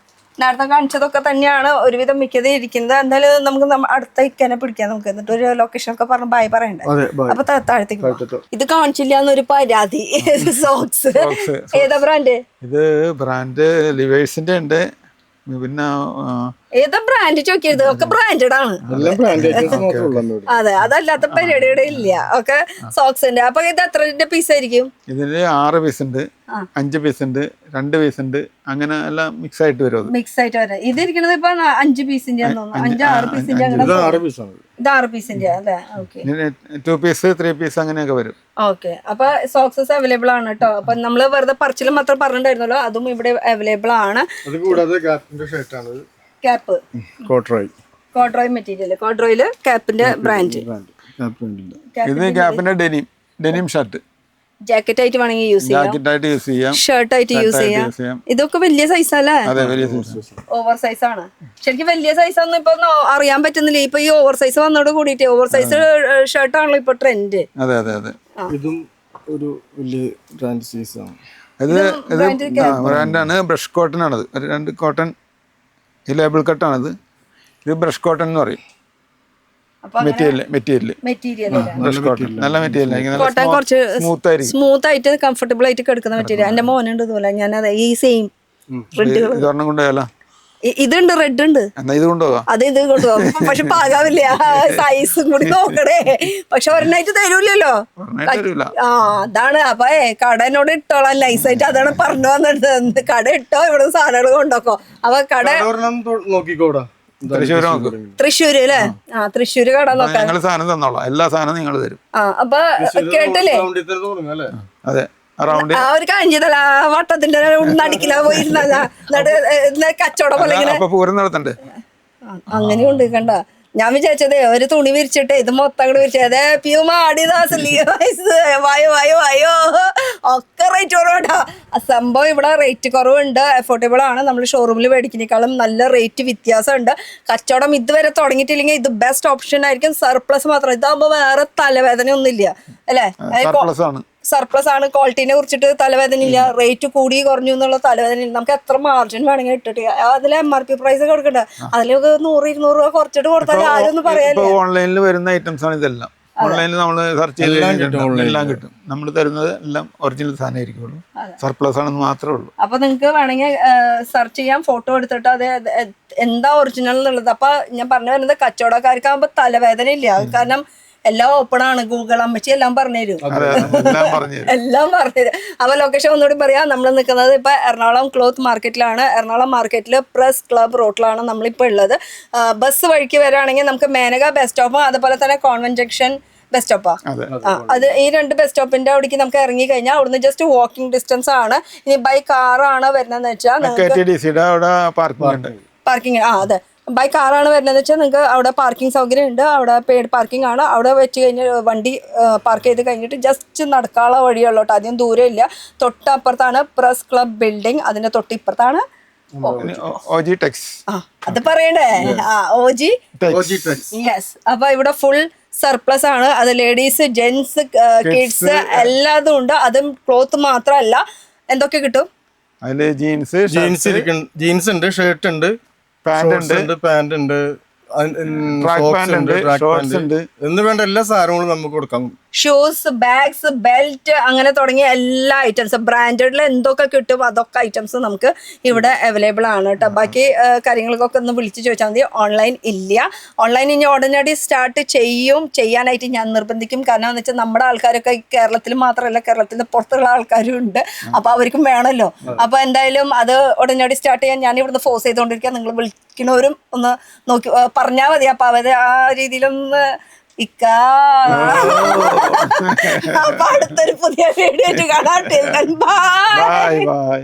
നേരത്തെ കാണിച്ചതൊക്കെ തന്നെയാണ് ഒരുവിധം മിക്കത് ഇരിക്കുന്നത്. എന്തായാലും നമുക്ക് അടുത്ത ഇക്കനെ പിടിക്കാം നമുക്ക്, എന്നിട്ട് ഒരു ലൊക്കേഷൻ ഒക്കെ പറഞ്ഞ് ബായ് പറയണ്ടേ. അപ്പൊ താഴത്തേക്ക് ഇത് കാണിച്ചില്ല എന്നൊരു പരാതി. സോക്സ് ഏതാ ബ്രാൻഡ്? ഇത് ബ്രാൻഡ് ലിവേഴ്സിന്റെ ഉണ്ട്. പിന്നെ ഏതാ ബ്രാൻഡ് ചോദിക്കരുത്, ഒക്കെ ബ്രാൻഡഡ് ആണ്. അതെ, അതല്ലാത്ത പരിപാടിയുടെ ഇല്ല, ഒക്കെ സോക്സിന്റെ. അപ്പൊ ഇത് എത്ര പീസ് ആയിരിക്കും? ഇതില് 6 പീസ് ഉണ്ട്, 5 പീസ് ഉണ്ട്, 2 പീസ് ഉണ്ട്, അങ്ങനെ എല്ലാം മിക്സ് ആയിട്ട് വരും. മിക്സ് ആയിട്ട് വരാം. ഇത് ഇരിക്കുന്നത് ഇപ്പൊ 5 പീസിന്റെ 5-6 പീസിന്റെ അങ്ങനെ. ഇത് 6 പീസിന്റെ അല്ലേ? ഓക്കെ. 2 പീസ് 3 പീസ് അങ്ങനെയൊക്കെ വരും. ഓക്കെ. അപ്പൊ സോക്സസ് അവൈലബിൾ ആണ് കേട്ടോ. അപ്പൊ നമ്മള് വെറുതെ പറിച്ചിൽ മാത്രം പറഞ്ഞിട്ടുണ്ടായിരുന്നല്ലോ, അതും ഇവിടെ അവൈലബിൾ ആണ്. ക്യാപ്പ് കോട്രോയ് മെറ്റീരിയൽ, കോട്രോയില് ക്യാപ്പിന്റെ ബ്രാൻഡ്. ഇത് ക്യാപ്പിന്റെ ഡെനിം ഷർട്ട്, ജാക്കറ്റ് ആയിട്ട് വേണമെങ്കിൽ യൂസ് ചെയ്യാം, ഷർട്ട് ആയിട്ട് യൂസ് ചെയ്യാം. ഇതൊക്കെ വലിയ സൈസ് അല്ലേ? ഓവർ സൈസ് ആണ് ശരിക്കും. വലിയ സൈസ് ഒന്നും ഇപ്പൊ അറിയാൻ പറ്റുന്നില്ല. ഇപ്പൊ ഈ ഓവർ സൈസ് വന്നോട് കൂടിയിട്ട് ഓവർ സൈസ് ഷർട്ട് ആണല്ലോ ഇപ്പൊ ട്രെൻഡ്. ഇതും ഒരു വലിയ ബ്രാൻഡ് സൈസ് ആണ്. ബ്രാൻഡാണ്, ബ്രഷ് കോട്ടൺ ആണത്. 2 കോട്ടൺ ഈ ലേബിൾ കട്ടാണത്. ഇത് ബ്രഷ് കോട്ടൺ എന്ന് പറയും. മെറ്റീരിയൽ ബ്രഷ് കോട്ടൺ നല്ല മെറ്റീരിയൽ, കുറച്ച് സ്മൂത്ത് ആയിട്ട് കംഫർട്ടബിൾ ആയിട്ട് കിടക്കുന്ന മെറ്റീരിയൽ. എന്റെ മോനുണ്ട് ഇതുപോലെ. ഞാൻ അതെ ഈ സെയിം ഇതൊരെണ്ണം കൊണ്ടുപോയാലോ? ഇതുണ്ട്, റെഡ് ഉണ്ട്. ഇത് കൊണ്ടുപോകാം. അത് ഇത് കൊണ്ടുപോകാം. പക്ഷെ പാകാവില്ല, സൈസും കൂടി നോക്കണേ. പക്ഷെ ഒരെണ്ണായിട്ട് തരൂലല്ലോ. ആ അതാണ്. അപ്പൊ കടനോട് ഇട്ടോളാം നൈസായിട്ട്. അതാണ് പറഞ്ഞു വന്നിട്ട്, കട ഇട്ടോ, ഇവിടെ സാധനങ്ങൾ കൊണ്ടോക്കോ. അപ്പൊ കട തൃശ്ശൂര് അല്ലേ? ആ തൃശ്ശൂര് കട നോക്കാം. സാധനം തന്നോളാം, എല്ലാ സാധനവും നിങ്ങൾ തരും. ആ അപ്പൊ കേട്ടില്ലേ? അതെ, ഒരു കഴിഞ്ഞതല്ല, വട്ടത്തിന്റെ നടുക്കില പോയിരുന്നല്ല കച്ചവടം പോലെ ഇങ്ങനെ. അങ്ങനെയുണ്ട് കണ്ട. ഞാൻ വിചാരിച്ചതേ ഒരു തുണി വിരിച്ചിട്ട് ഇത് മൊത്തം അങ്ങോട്ട് വിരിച്ചത് പ്യൂമ അഡിദാസ് വായോ ഒക്കെ റേറ്റ് കുറവുണ്ടാ. സംഭവം ഇവിടെ റേറ്റ് കുറവുണ്ട്, അഫോർഡബിൾ ആണ്. നമ്മൾ ഷോറൂമിൽ മേടിക്കുന്നേക്കാളും നല്ല റേറ്റ് വ്യത്യാസമുണ്ട്. കച്ചവടം ഇതുവരെ തുടങ്ങിയിട്ടില്ലെങ്കിൽ ഇത് ബെസ്റ്റ് ഓപ്ഷൻ ആയിരിക്കും. സർപ്ലസ് മാത്രം. ഇതാകുമ്പോ വേറെ തലവേദന ഒന്നുമില്ല അല്ലേ? സർപ്ലസ് ആണ്. ക്വാളിറ്റിനെ കുറിച്ചിട്ട് തലവേദന ഇല്ല. റേറ്റ് കൂടി കുറഞ്ഞു എന്നുള്ള തലവേദന ഇല്ല. നമുക്ക് എത്ര മാർജിൻ വേണമെങ്കിൽ ഇട്ടിട്ട് അതിൽ MRP പ്രൈസ് കൊടുക്കണ്ട. അതിലൊക്കെ 100-200 രൂപ കുറച്ചിട്ട് കൊടുത്താൽ ആരും ഒന്നും പറയാനില്ല. ഓൺലൈനിൽ വരുന്ന ഐറ്റംസ് ആണ് ഇതെല്ലാം. ഓൺലൈനിൽ നമ്മൾ സെർച്ച് ചെയ്ത് എല്ലാം കിട്ടും. നമ്മൾ തരുന്നത് എല്ലാം ഒറിജിനൽ സാധനം ആയിരിക്കുള്ളൂ. സർപ്ലസ് ആണെന്ന് മാത്രമേ ഉള്ളൂ. അപ്പൊ നിങ്ങൾക്ക് വേണമെങ്കിൽ സെർച്ച് ചെയ്യാം, ഫോട്ടോ എടുത്തിട്ട് അത് എന്താ ഒറിജിനൽ എന്നുള്ളത്. അപ്പൊ ഞാൻ പറഞ്ഞു വരുന്നത് കച്ചവടക്കാർക്കാകുമ്പോ തലവേദന ഇല്ല. കാരണം എല്ലാം ഓപ്പൺ ആണ്. ഗൂഗിൾ അമ്മച്ചി എല്ലാം പറഞ്ഞുതരും, എല്ലാം പറഞ്ഞുതരും. അപ്പൊ ലൊക്കേഷൻ ഒന്നുകൂടി പറയാം. നമ്മൾ നിൽക്കുന്നത് ഇപ്പൊ എറണാകുളം ക്ലോത്ത് മാർക്കറ്റിലാണ്. എറണാകുളം മാർക്കറ്റിൽ പ്രസ് ക്ലബ് റോട്ടിലാണ് നമ്മളിപ്പോൾ ഉള്ളത്. ബസ് വഴിക്ക് വരികയാണെങ്കിൽ നമുക്ക് മേനക ബസ് സ്റ്റോപ്പും അതുപോലെ തന്നെ കോൺവെന്റ് ജംഗ്ഷൻ ബസ് സ്റ്റോപ്പാ. അത് ഈ 2 ബസ് സ്റ്റോപ്പിന്റെ അവിടേക്ക് നമുക്ക് ഇറങ്ങി കഴിഞ്ഞാൽ അവിടുന്ന് ജസ്റ്റ് വാക്കിംഗ് ഡിസ്റ്റൻസ് ആണ്. ഇനി ബൈ കാറാണ് വരുന്നതെന്ന് വെച്ചാൽ പാർക്കിംഗ്. അതെ, ബൈ കാറാണ് വരുന്നതെന്ന് വെച്ചാൽ നിങ്ങൾക്ക് അവിടെ പാർക്കിംഗ് സൗകര്യം ഉണ്ട്. അവിടെ പെയ്ഡ് പാർക്കിംഗ് ആണ്. അവിടെ വെച്ച് കഴിഞ്ഞ് വണ്ടി പാർക്ക് ചെയ്ത് കഴിഞ്ഞിട്ട് ജസ്റ്റ് നടക്കാനുള്ള വഴിയുള്ളൂ കേട്ടോ. അധികം ദൂരം ഇല്ല. തൊട്ടപ്പുറത്താണ് പ്രസ് ക്ലബ് ബിൽഡിംഗ്. അതിന്റെ തൊട്ടിപ്പുറത്താണ് അത് പറയണ്ടേ? ഓജി യെസ്. അപ്പൊ ഇവിടെ ഫുൾ സർപ്ലസ് ആണ്. അത് ലേഡീസ്, ജെന്റ്സ്, കിഡ്സ് എല്ലാതും ഉണ്ട്. അതും ക്ലോത്ത് മാത്രമല്ല. എന്തൊക്കെ കിട്ടും? ജീൻസ് ഉണ്ട്, ഷർട്ട് ഉണ്ട്, പാന്റ് ഉണ്ട്, എന്ന് വേണ്ട എല്ലാ സാധനങ്ങളും നമുക്ക് കൊടുക്കാം. ഷൂസ്, ബാഗ്സ്, ബെൽറ്റ് അങ്ങനെ തുടങ്ങിയ എല്ലാ ഐറ്റംസും ബ്രാൻഡഡിൽ എന്തൊക്കെ കിട്ടും അതൊക്കെ ഐറ്റംസ് നമുക്ക് ഇവിടെ അവൈലബിൾ ആണ് കേട്ടോ. ബാക്കി കാര്യങ്ങൾക്കൊക്കെ ഒന്ന് വിളിച്ച് ചോദിച്ചാൽ മതി. ഓൺലൈൻ ഇല്ല. ഓൺലൈൻ ഇനി ഉടനടി സ്റ്റാർട്ട് ചെയ്യാനായിട്ട് ഞാൻ നിർബന്ധിക്കും. കാരണം എന്ന് വെച്ചാൽ നമ്മുടെ ആൾക്കാരൊക്കെ കേരളത്തിൽ മാത്രമല്ല, കേരളത്തിന് പുറത്തുള്ള ആൾക്കാരും ഉണ്ട്. അപ്പൊ അവർക്കും വേണമല്ലോ. അപ്പൊ എന്തായാലും അത് ഉടനടി സ്റ്റാർട്ട് ചെയ്യാൻ ഞാൻ ഇവിടുന്ന് ഫോഴ്സ് ചെയ്തുകൊണ്ടിരിക്കുക. നിങ്ങൾ വിളിക്കുന്നവരും ഒന്ന് നോക്കി പറഞ്ഞാൽ മതി. അപ്പൊ അവര് ആ രീതിയിലൊന്ന് അപ്പൊ അടുത്തൊരു പുതിയ വീഡിയോ കാണാം. ബൈ.